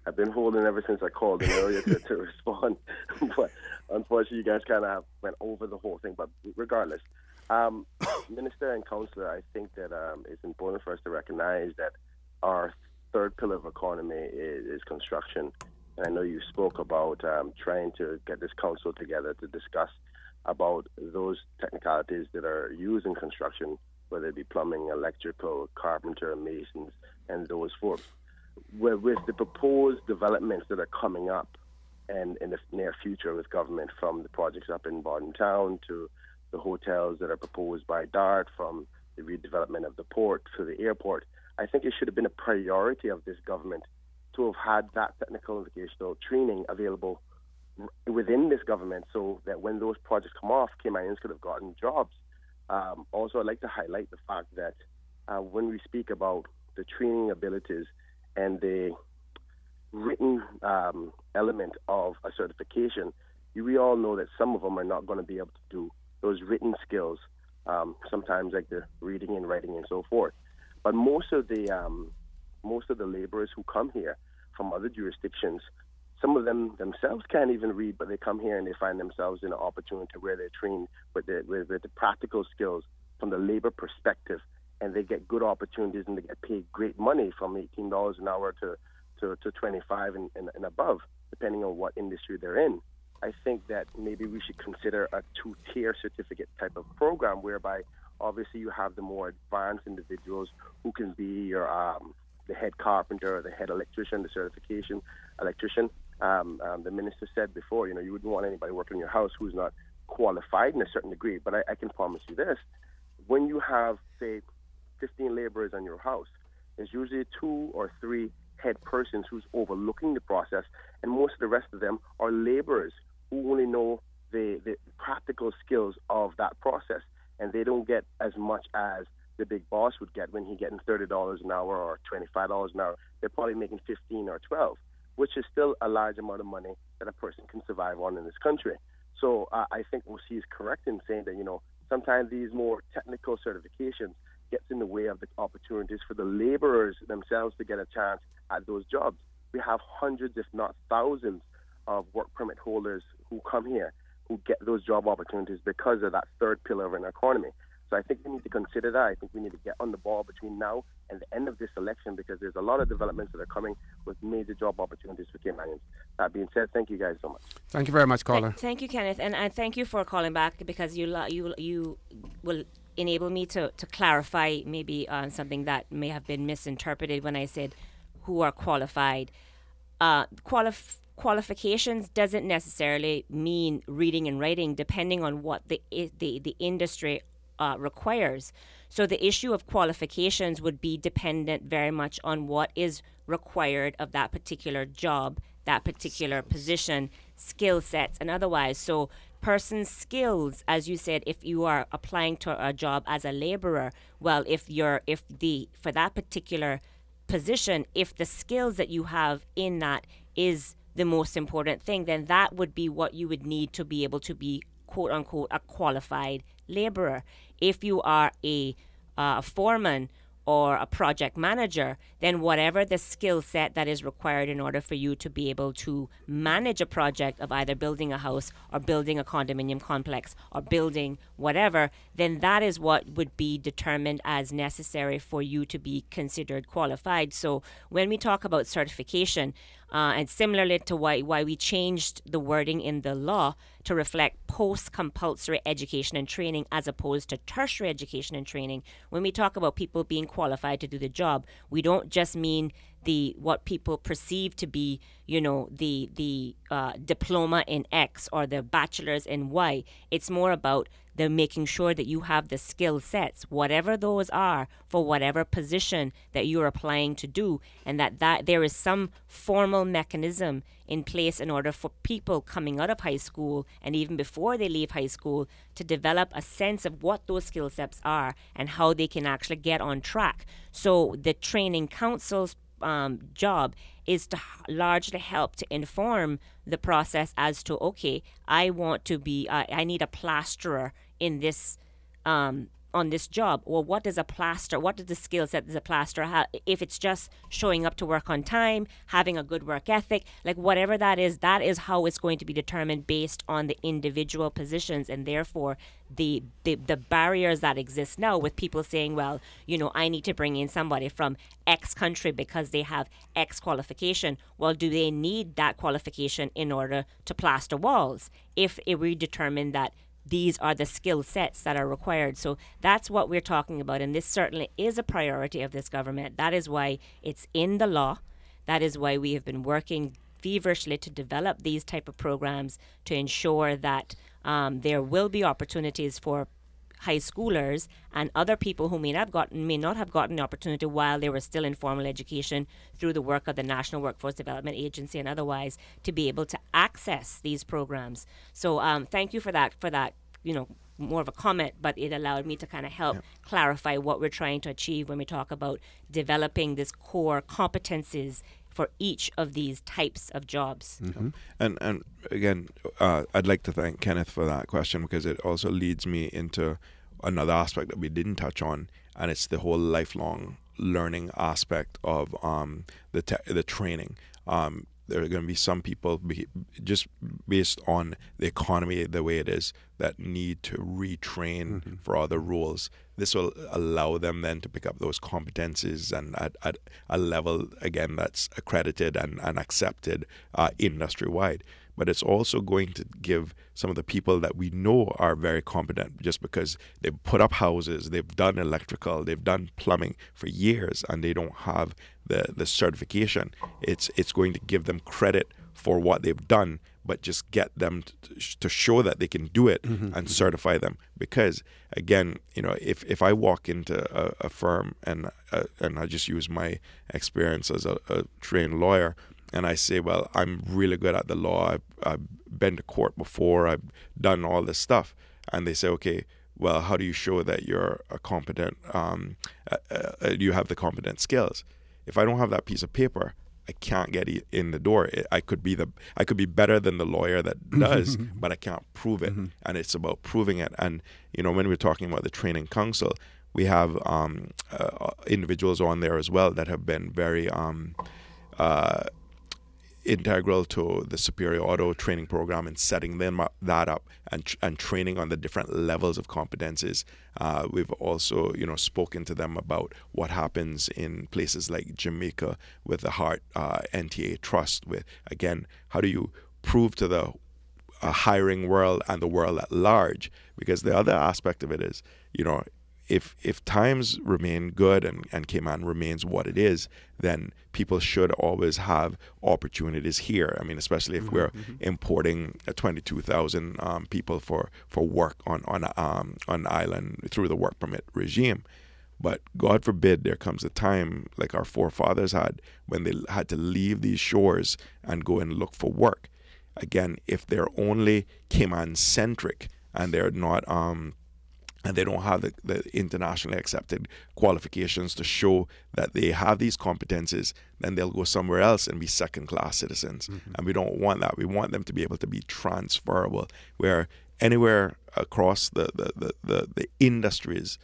I've been holding ever since I called in earlier to respond, but unfortunately you guys kind of went over the whole thing. But regardless, Minister and Councillor, I think that it's important for us to recognize that our third pillar of economy is construction. And I know you spoke about trying to get this council together to discuss about those technicalities that are used in construction, whether it be plumbing, electrical, carpenter, masons, and those forms. With the proposed developments that are coming up and in the near future with government, from the projects up in Bodden Town to the hotels that are proposed by DART, from the redevelopment of the port to the airport, I think it should have been a priority of this government to have had that technical and vocational training available within this government, so that when those projects come off, Caymanians could have gotten jobs. Also, I'd like to highlight the fact that when we speak about the training abilities and the written element of a certification, we all know that some of them are not going to be able to do those written skills, sometimes like the reading and writing and so forth. But most of the laborers who come here from other jurisdictions, some of them themselves can't even read, but they come here and they find themselves in an opportunity where they're trained with the practical skills from the labor perspective, and they get good opportunities and they get paid great money, from $18 an hour to $25 and above, depending on what industry they're in. I think that maybe we should consider a two-tier certificate type of program, whereby obviously you have the more advanced individuals who can be your the head carpenter, the head electrician, the certification electrician. The minister said before, you wouldn't want anybody working in your house who's not qualified in a certain degree. But I can promise you this: when you have, say, 15 laborers in your house, there's usually 2 or 3 head persons who's overlooking the process, and most of the rest of them are laborers who only know the practical skills of that process, and they don't get as much as the big boss would get when he getting $30 an hour or $25 an hour. They're probably making 15 or 12, which is still a large amount of money that a person can survive on in this country. So I think OC is correct in saying that, sometimes these more technical certifications gets in the way of the opportunities for the laborers themselves to get a chance at those jobs. We have hundreds, if not thousands, of work permit holders who come here who get those job opportunities because of that third pillar of an economy. So I think we need to consider that. I think we need to get on the ball between now and the end of this election, because there's a lot of developments that are coming with major job opportunities for Caymanians. That being said, thank you guys so much. Thank you very much, caller. Thank you, Kenneth, and I thank you for calling back, because you will enable me to clarify maybe on something that may have been misinterpreted when I said who are qualified. Qualifications doesn't necessarily mean reading and writing, depending on what the industry requires. So the issue of qualifications would be dependent very much on what is required of that particular job, that particular position, skill sets, and otherwise. So person's skills, as you said, if you are applying to a job as a laborer, well, for that particular position, if the skills that you have in that is the most important thing, then that would be what you would need to be able to be, quote unquote, a qualified laborer. If you are a foreman or a project manager, then whatever the skill set that is required in order for you to be able to manage a project of either building a house or building a condominium complex or building whatever, then that is what would be determined as necessary for you to be considered qualified. So when we talk about certification, and similarly to why we changed the wording in the law to reflect post-compulsory education and training as opposed to tertiary education and training, when we talk about people being qualified to do the job, we don't just mean what people perceive to be, the diploma in X or the bachelor's in Y. It's more about the making sure that you have the skill sets, whatever those are, for whatever position that you're applying to do, and that there is some formal mechanism in place in order for people coming out of high school and even before they leave high school to develop a sense of what those skill sets are and how they can actually get on track. So the training council's job is to largely help to inform the process as to, okay, I need a plasterer in this on this job. Well, what does the skill set does a plasterer have? If it's just showing up to work on time, having a good work ethic, like whatever that is how it's going to be determined based on the individual positions, and therefore the barriers that exist now with people saying, well, I need to bring in somebody from X country because they have X qualification. Well, do they need that qualification in order to plaster walls if we determine that these are the skill sets that are required? So that's what we're talking about, and this certainly is a priority of this government. That is why it's in the law. That is why we have been working feverishly to develop these type of programs to ensure that there will be opportunities for high schoolers and other people who may not have gotten the opportunity while they were still in formal education through the work of the National Workforce Development Agency and otherwise, to be able to access these programs. So thank you for that, more of a comment, but it allowed me to kind of help clarify what we're trying to achieve when we talk about developing this core competencies for each of these types of jobs. Mm-hmm. And again, I'd like to thank Kenneth for that question, because it also leads me into another aspect that we didn't touch on, and it's the whole lifelong learning aspect of the training. There are going to be some people, just based on the economy the way it is, that need to retrain for other roles. This will allow them then to pick up those competencies and at a level, again, that's accredited and accepted industry-wide. But it's also going to give some of the people that we know are very competent, just because they've put up houses, they've done electrical, they've done plumbing for years, and they don't have the certification. It's going to give them credit for what they've done, but just get them to show that they can do it and certify them. Because again, if I walk into a firm and I just use my experience as a trained lawyer, and I say, well, I'm really good at the law. I've been to court before. I've done all this stuff. And they say, okay, well, how do you show that you're a competent, you have the competent skills? If I don't have that piece of paper, I can't get in the door. I could be better than the lawyer that does, but I can't prove it. And it's about proving it. And when we're talking about the training council, we have individuals on there as well that have been very integral to the Superior Auto training program and setting that up and training on the different levels of competencies. We've also, spoken to them about what happens in places like Jamaica with the Heart NTA Trust. With, again, how do you prove to the hiring world and the world at large? Because the other aspect of it is, if times remain good and Cayman remains what it is, then people should always have opportunities here. I mean, especially if we're importing 22,000 people for work on the island through the work permit regime. But God forbid there comes a time like our forefathers had when they had to leave these shores and go and look for work. Again, if they're only Cayman-centric and they're not and they don't have the internationally accepted qualifications to show that they have these competencies, then they'll go somewhere else and be second-class citizens. And we don't want that. We want them to be able to be transferable, where anywhere across the industries,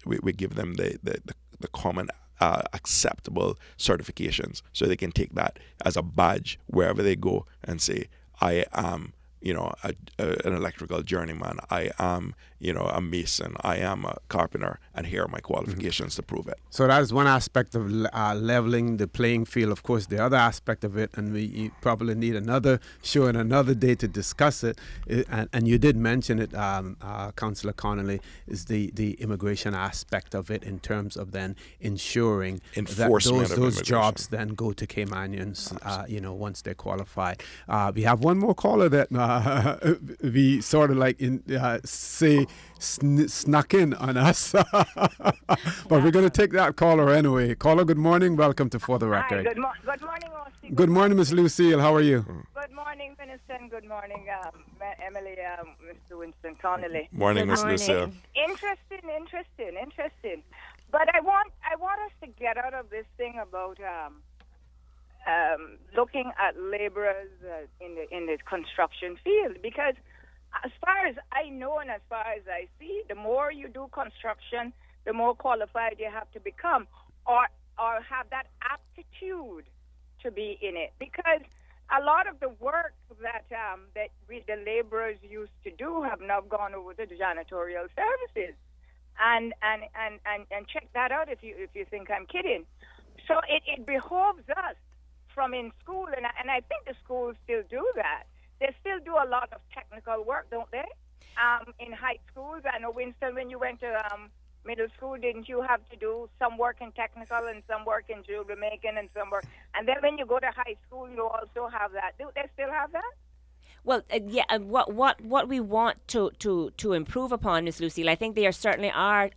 we give them the common acceptable certifications, so they can take that as a badge wherever they go and say, I am an electrical journeyman. I am, a mason. I am a carpenter, and here are my qualifications to prove it. So that is one aspect of leveling the playing field. Of course, the other aspect of it, and we probably need another show and another day to discuss it, and you did mention it, Councillor Connolly, is the immigration aspect of it in terms of then ensuring enforcement that those jobs then go to Caymanians, once they're qualified. We have one more caller that we sort of snuck in on us. But we're going to take that caller anyway. Caller, good morning. Welcome to For the Record. Hi, good morning, Austin. Good morning, Miss Lucille. How are you? Good morning, Minister, and good morning, Emily, Mr. Winston Connolly. Morning, Miss Lucille. Interesting. But I want us to get out of this thing about looking at laborers in the construction field, because as far as I know and as far as I see, the more you do construction, the more qualified you have to become, or have that aptitude to be in it. Because a lot of the work that the laborers used to do have now gone over to the janitorial services, and check that out if you think I'm kidding. So it behoves us from in school, and I think the schools still do that. They still do a lot of technical work, don't they? In high schools, I know, Winston, when you went to middle school, didn't you have to do some work in technical and some work in jewelry making and some work? And then when you go to high school, you also have that. Do they still have that? Well, what we want to improve upon, Ms. Lucille, I think there certainly are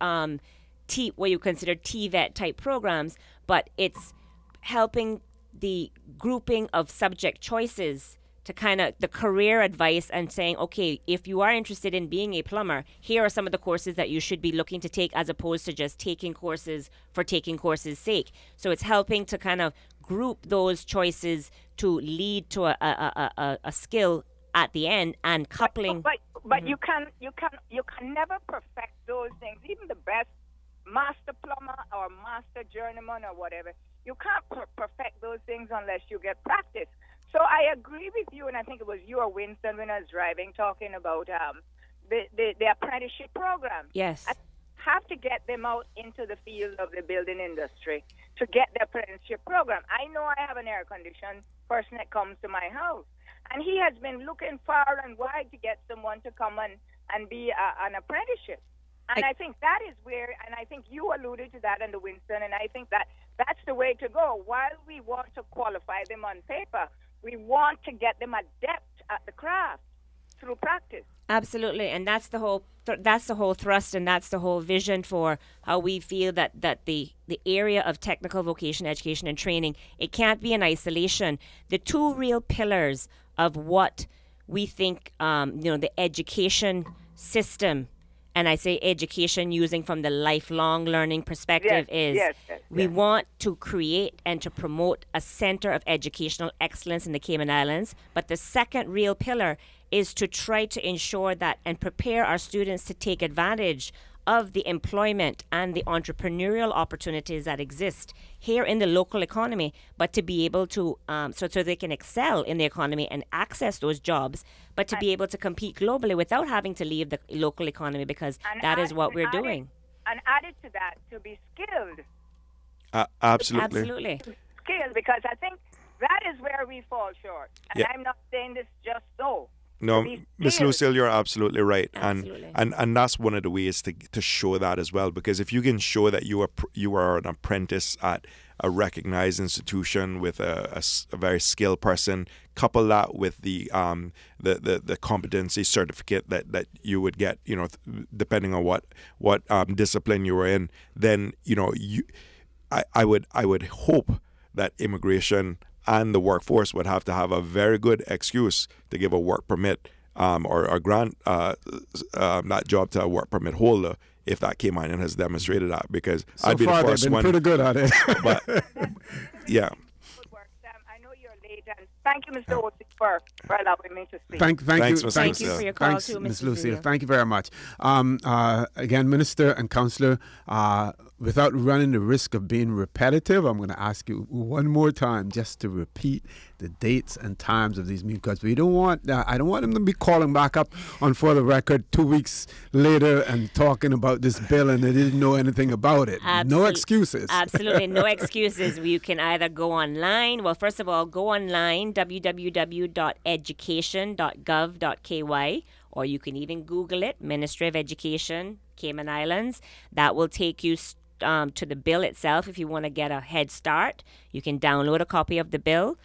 what you consider TVET type programs, but it's helping the grouping of subject choices to kind of the career advice and saying, okay, if you are interested in being a plumber, here are some of the courses that you should be looking to take, as opposed to just taking courses for taking courses' sake. So it's helping to kind of group those choices to lead to a skill at the end, and coupling. But you can never perfect those things. Even the best master plumber or master journeyman or whatever, you can't perfect those things unless you get practice. So I agree with you, and I think it was you or Winston when I was driving, talking about the apprenticeship program. Yes. I have to get them out into the field of the building industry to get the apprenticeship program. I know I have an air-conditioned person that comes to my house, and he has been looking far and wide to get someone to come and be an apprenticeship. And I think that is where, and I think you alluded to that in the Winston, and I think that's the way to go. While we want to qualify them on paper, We want to get them adept at the craft through practice. Absolutely, and that's the whole thrust, and that's the whole vision for how we feel that the area of technical vocational education and training, it can't be in isolation. The two real pillars of what we think the education system, and I say education using from the lifelong learning perspective, we want to create and to promote a center of educational excellence in the Cayman Islands. But the second real pillar is to try to ensure that and prepare our students to take advantage of the employment and the entrepreneurial opportunities that exist here in the local economy, but to be able to, so they can excel in the economy and access those jobs, but to be able to compete globally without having to leave the local economy, because that is what we're doing. And added to that, to be skilled. Absolutely. Absolutely. Skilled, because I think that is where we fall short. And I'm not saying this just so. No, Miss Lucille, you're absolutely right, Absolutely. and that's one of the ways to show that as well. Because if you can show that you are an apprentice at a recognized institution with a very skilled person, couple that with the competency certificate that you would get, depending on what discipline you were in, then I would hope that immigration and the workforce would have to have a very good excuse to give a work permit or grant that job to a work permit holder if that Caymanian has demonstrated that, because So I'd be far the first they've been one. pretty good at it. But yeah. Good work, Sam. I know you're late, and thank you, Mr. Otis, for allowing me to speak. Thank Thanks, you. Ms. Thank you for your call Thanks, too, Ms. Mr. Lucille. Lucille. Thank you very much. Again, Minister and Councillor, without running the risk of being repetitive, I'm going to ask you one more time just to repeat the dates and times of these meetings, because we don't want I don't want them to be calling back up on For the Record 2 weeks later and talking about this bill and they didn't know anything about it. No excuses. Absolutely, no excuses. You can either go online. Well, first of all, go online, www.education.gov.ky, or you can even Google it, Ministry of Education, Cayman Islands. That will take you to the bill itself. If you want to get a head start, you can download a copy of the bill.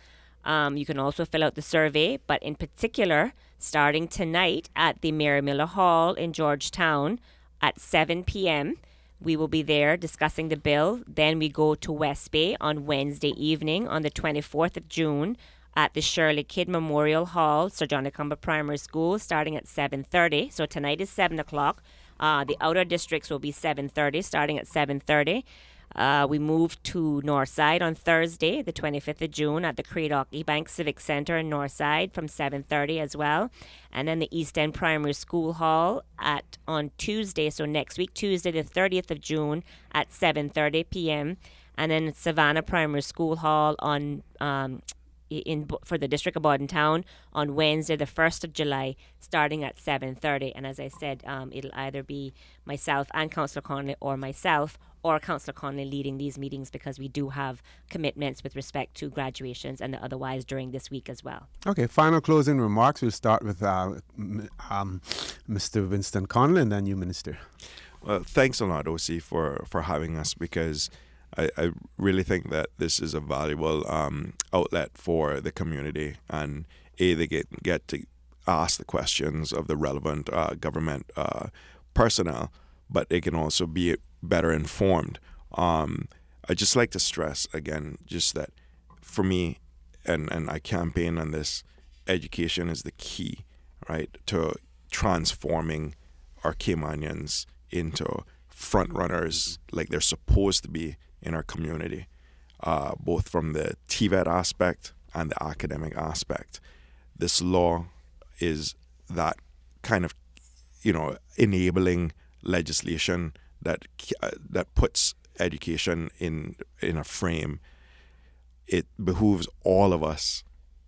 You can also fill out the survey, but in particular, starting tonight at the Mary Miller Hall in Georgetown at 7 p.m., we will be there discussing the bill. Then we go to West Bay on Wednesday evening on the 24th of June at the Shirley Kidd Memorial Hall, Sir John Acumba Primary School, starting at 7:30. So tonight is 7 o'clock. The outer districts will be 7:30, starting at 7:30. We move to Northside on Thursday, the 25th of June, at the Cradock Ebank Civic Center in Northside from 7:30 as well. And then the East End Primary School Hall on Tuesday, so next week, Tuesday, the 30th of June at 7:30 p.m. And then Savannah Primary School Hall for the District of Bordentown on Wednesday, the 1st of July, starting at 7:30. And as I said, it'll either be myself and Councillor Connolly, or myself or Councillor Connolly leading these meetings, because we do have commitments with respect to graduations and otherwise during this week as well. Okay, final closing remarks. We'll start with Mr. Winston Connolly and then you, Minister. Well, thanks a lot, OC, for having us, because I really think that this is a valuable outlet for the community, and they get to ask the questions of the relevant government personnel, but they can also be better informed. I just like to stress again, just that for me, and I campaign on this, education is the key, right, to transforming our Caymanians into front runners like they're supposed to be in our community, both from the TVET aspect and the academic aspect. This law is that kind of, enabling legislation that puts education in a frame. It behooves all of us,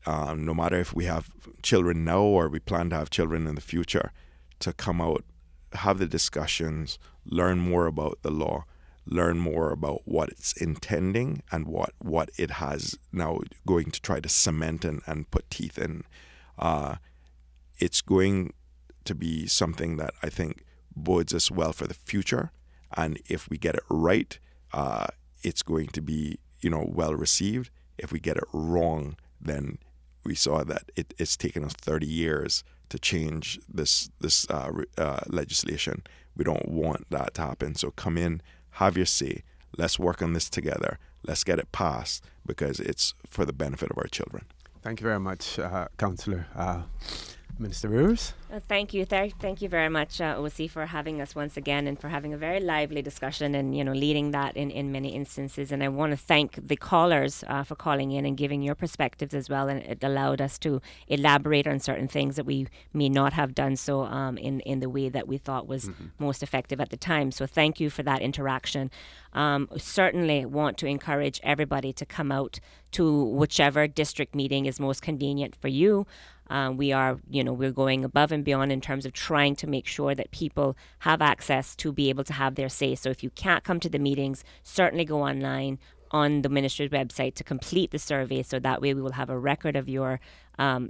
no matter if we have children now or we plan to have children in the future, to come out, have the discussions, learn more about the law, learn more about what it's intending and what it has now going to try to cement and put teeth in. It's going to be something that I think bodes us well for the future. And if we get it right, it's going to be, well received. If we get it wrong, then we saw that it's taken us 30 years to change this legislation. We don't want that to happen. So come in, have your say. Let's work on this together. Let's get it passed because it's for the benefit of our children. Thank you very much, Councillor. Minister Rivers? Thank you. Thank you very much, OC, for having us once again and for having a very lively discussion and, leading that in many instances. And I want to thank the callers for calling in and giving your perspectives as well. And it allowed us to elaborate on certain things that we may not have done so in the way that we thought was most effective at the time. So thank you for that interaction. Certainly want to encourage everybody to come out to whichever district meeting is most convenient for you. We're going above and beyond in terms of trying to make sure that people have access to be able to have their say. So if you can't come to the meetings, certainly go online on the ministry's website to complete the survey, so that way we will have a record of your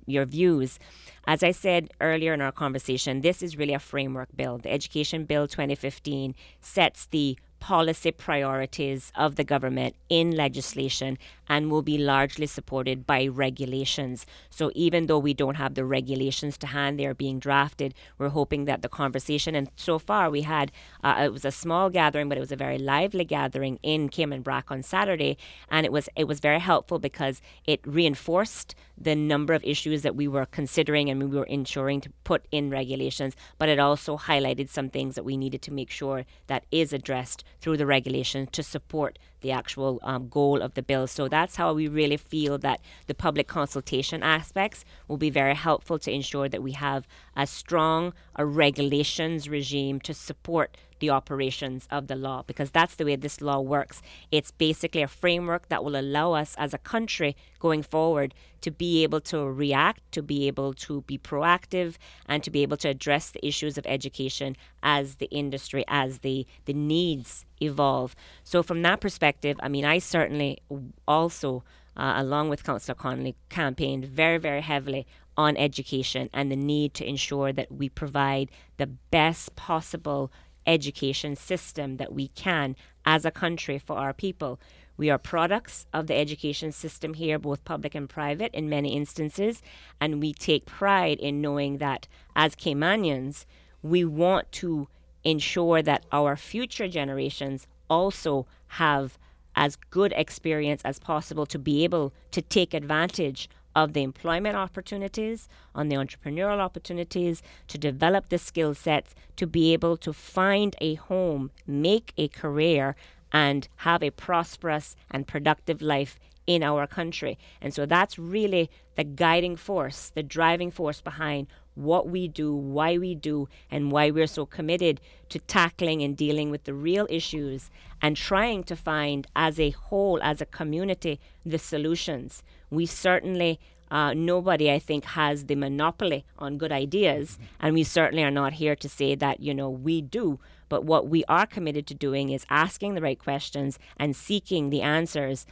views. As I said earlier in our conversation, this is really a framework bill. The Education Bill 2015 sets the policy priorities of the government in legislation and will be largely supported by regulations. So even though we don't have the regulations to hand, they're being drafted. We're hoping that the conversation, and so far we had, it was a small gathering, but it was a very lively gathering in Cayman Brac on Saturday, and it was very helpful because it reinforced the number of issues that we were considering and we were ensuring to put in regulations, but it also highlighted some things that we needed to make sure that is addressed through the regulation to support the actual goal of the bill. So that's how we really feel that the public consultation aspects will be very helpful to ensure that we have a strong regulations regime to support the operations of the law, because that's the way this law works. It's basically a framework that will allow us as a country going forward to be able to react, to be able to be proactive, and to be able to address the issues of education as the industry, as the needs evolve. So from that perspective, I certainly also, along with Councillor Connolly, campaigned very, very heavily on education and the need to ensure that we provide the best possible education system that we can as a country for our people. We are products of the education system here, both public and private in many instances, and we take pride in knowing that as Caymanians, we want to ensure that our future generations also have as good experience as possible to be able to take advantage of the employment opportunities, on the entrepreneurial opportunities, to develop the skill sets, to be able to find a home, make a career, and have a prosperous and productive life in our country. And so that's really the guiding force, the driving force behind what we do, why we do, and why we're so committed to tackling and dealing with the real issues and trying to find as a whole, as a community, the solutions. We certainly, nobody, I think, has the monopoly on good ideas, and we certainly are not here to say that, we do. But what we are committed to doing is asking the right questions and seeking the answers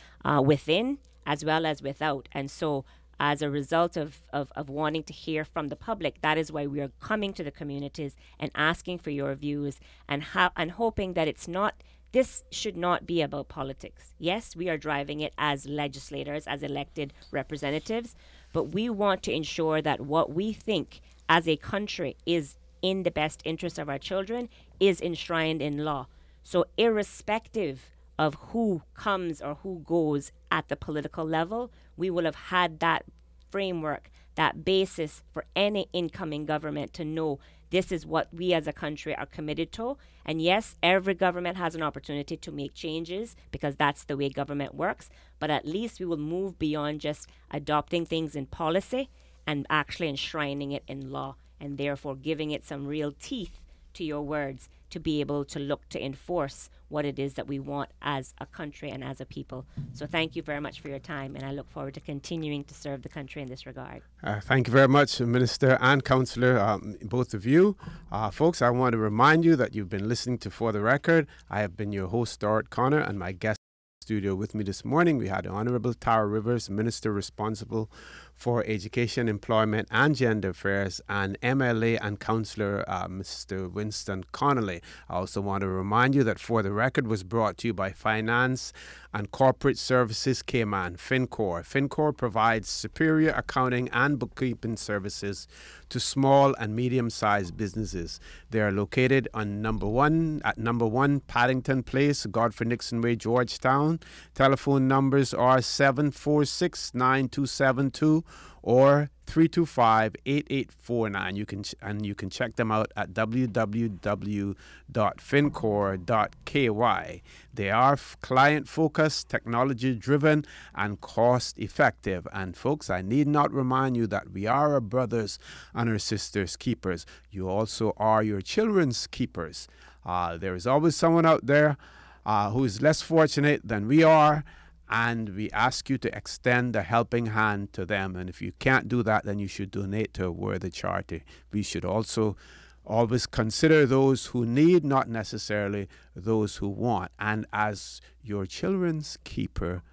within as well as without. And so as a result of wanting to hear from the public, that is why we are coming to the communities and asking for your views and hoping that this should not be about politics. Yes, we are driving it as legislators, as elected representatives, but we want to ensure that what we think as a country is in the best interest of our children is enshrined in law. So irrespective of who comes or who goes at the political level, we will have had that framework, that basis for any incoming government to know this is what we as a country are committed to. And yes, every government has an opportunity to make changes because that's the way government works. But at least we will move beyond just adopting things in policy and actually enshrining it in law, and therefore giving it some real teeth to your words to be able to look to enforce what it is that we want as a country and as a people. So thank you very much for your time, and I look forward to continuing to serve the country in this regard. Thank you very much, Minister and Councillor, both of you. Folks, I want to remind you that you've been listening to For the Record. I have been your host, Stuart Connor, and my guest studio with me this morning, we had Honorable Tara Rivers, Minister responsible for Education, Employment and Gender Affairs, and MLA and Councillor Mr. Winston Connolly. I also want to remind you that For the Record was brought to you by Finance and Corporate Services Cayman, FinCor. FinCor provides superior accounting and bookkeeping services to small and medium-sized businesses. They are located on number 1 Paddington Place, Godfrey Nixon Way, Georgetown. Telephone numbers are 746-9272 or 325-8849. You can check them out at www.fincor.ky. They are client-focused, technology-driven, and cost-effective. And folks, I need not remind you that we are our brothers and our sisters' keepers. You also are your children's keepers. There is always someone out there who is less fortunate than we are, and we ask you to extend a helping hand to them. And if you can't do that, then you should donate to a worthy charity. We should also always consider those who need, not necessarily those who want. And as your children's keeper,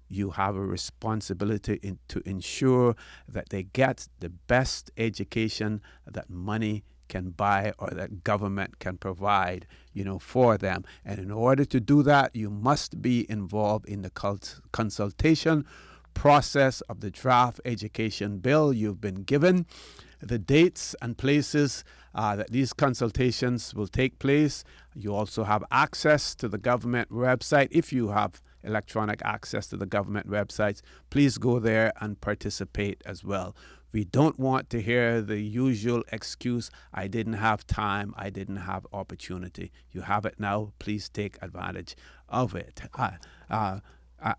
you have a responsibility to ensure that they get the best education that money can buy or that government can provide, for them. And in order to do that, you must be involved in the consultation process of the draft education bill. You've been given the dates and places that these consultations will take place. You also have access to the government website. If you have electronic access to the government websites, please go there and participate as well. We don't want to hear the usual excuse, I didn't have time, I didn't have opportunity. You have it now. Please take advantage of it.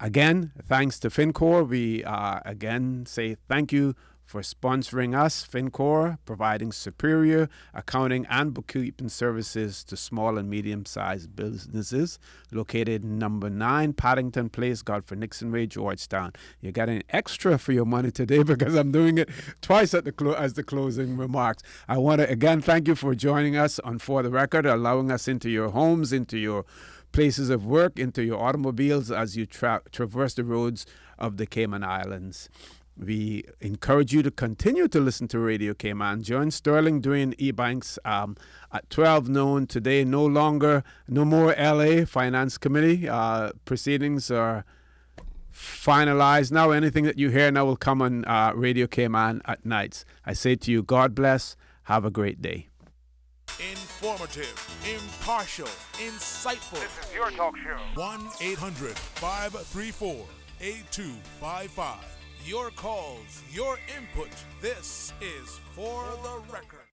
Again, thanks to FinCor. We again say thank you for sponsoring us. FinCor, providing superior accounting and bookkeeping services to small and medium-sized businesses, located number 9 Paddington Place, Godfrey Nixon Way, Georgetown. You're getting extra for your money today because I'm doing it twice at as the closing remarks. I want to again thank you for joining us on For the Record, allowing us into your homes, into your places of work, into your automobiles as you traverse the roads of the Cayman Islands. We encourage you to continue to listen to Radio Cayman. Join Sterling doing e-banks at 12 noon today. No more LA Finance Committee. Proceedings are finalized now. Anything that you hear now will come on Radio Cayman at nights. I say to you, God bless. Have a great day. Informative, impartial, insightful. This is your talk show. 1-800-534-8255. Your calls, your input. This is For the Record.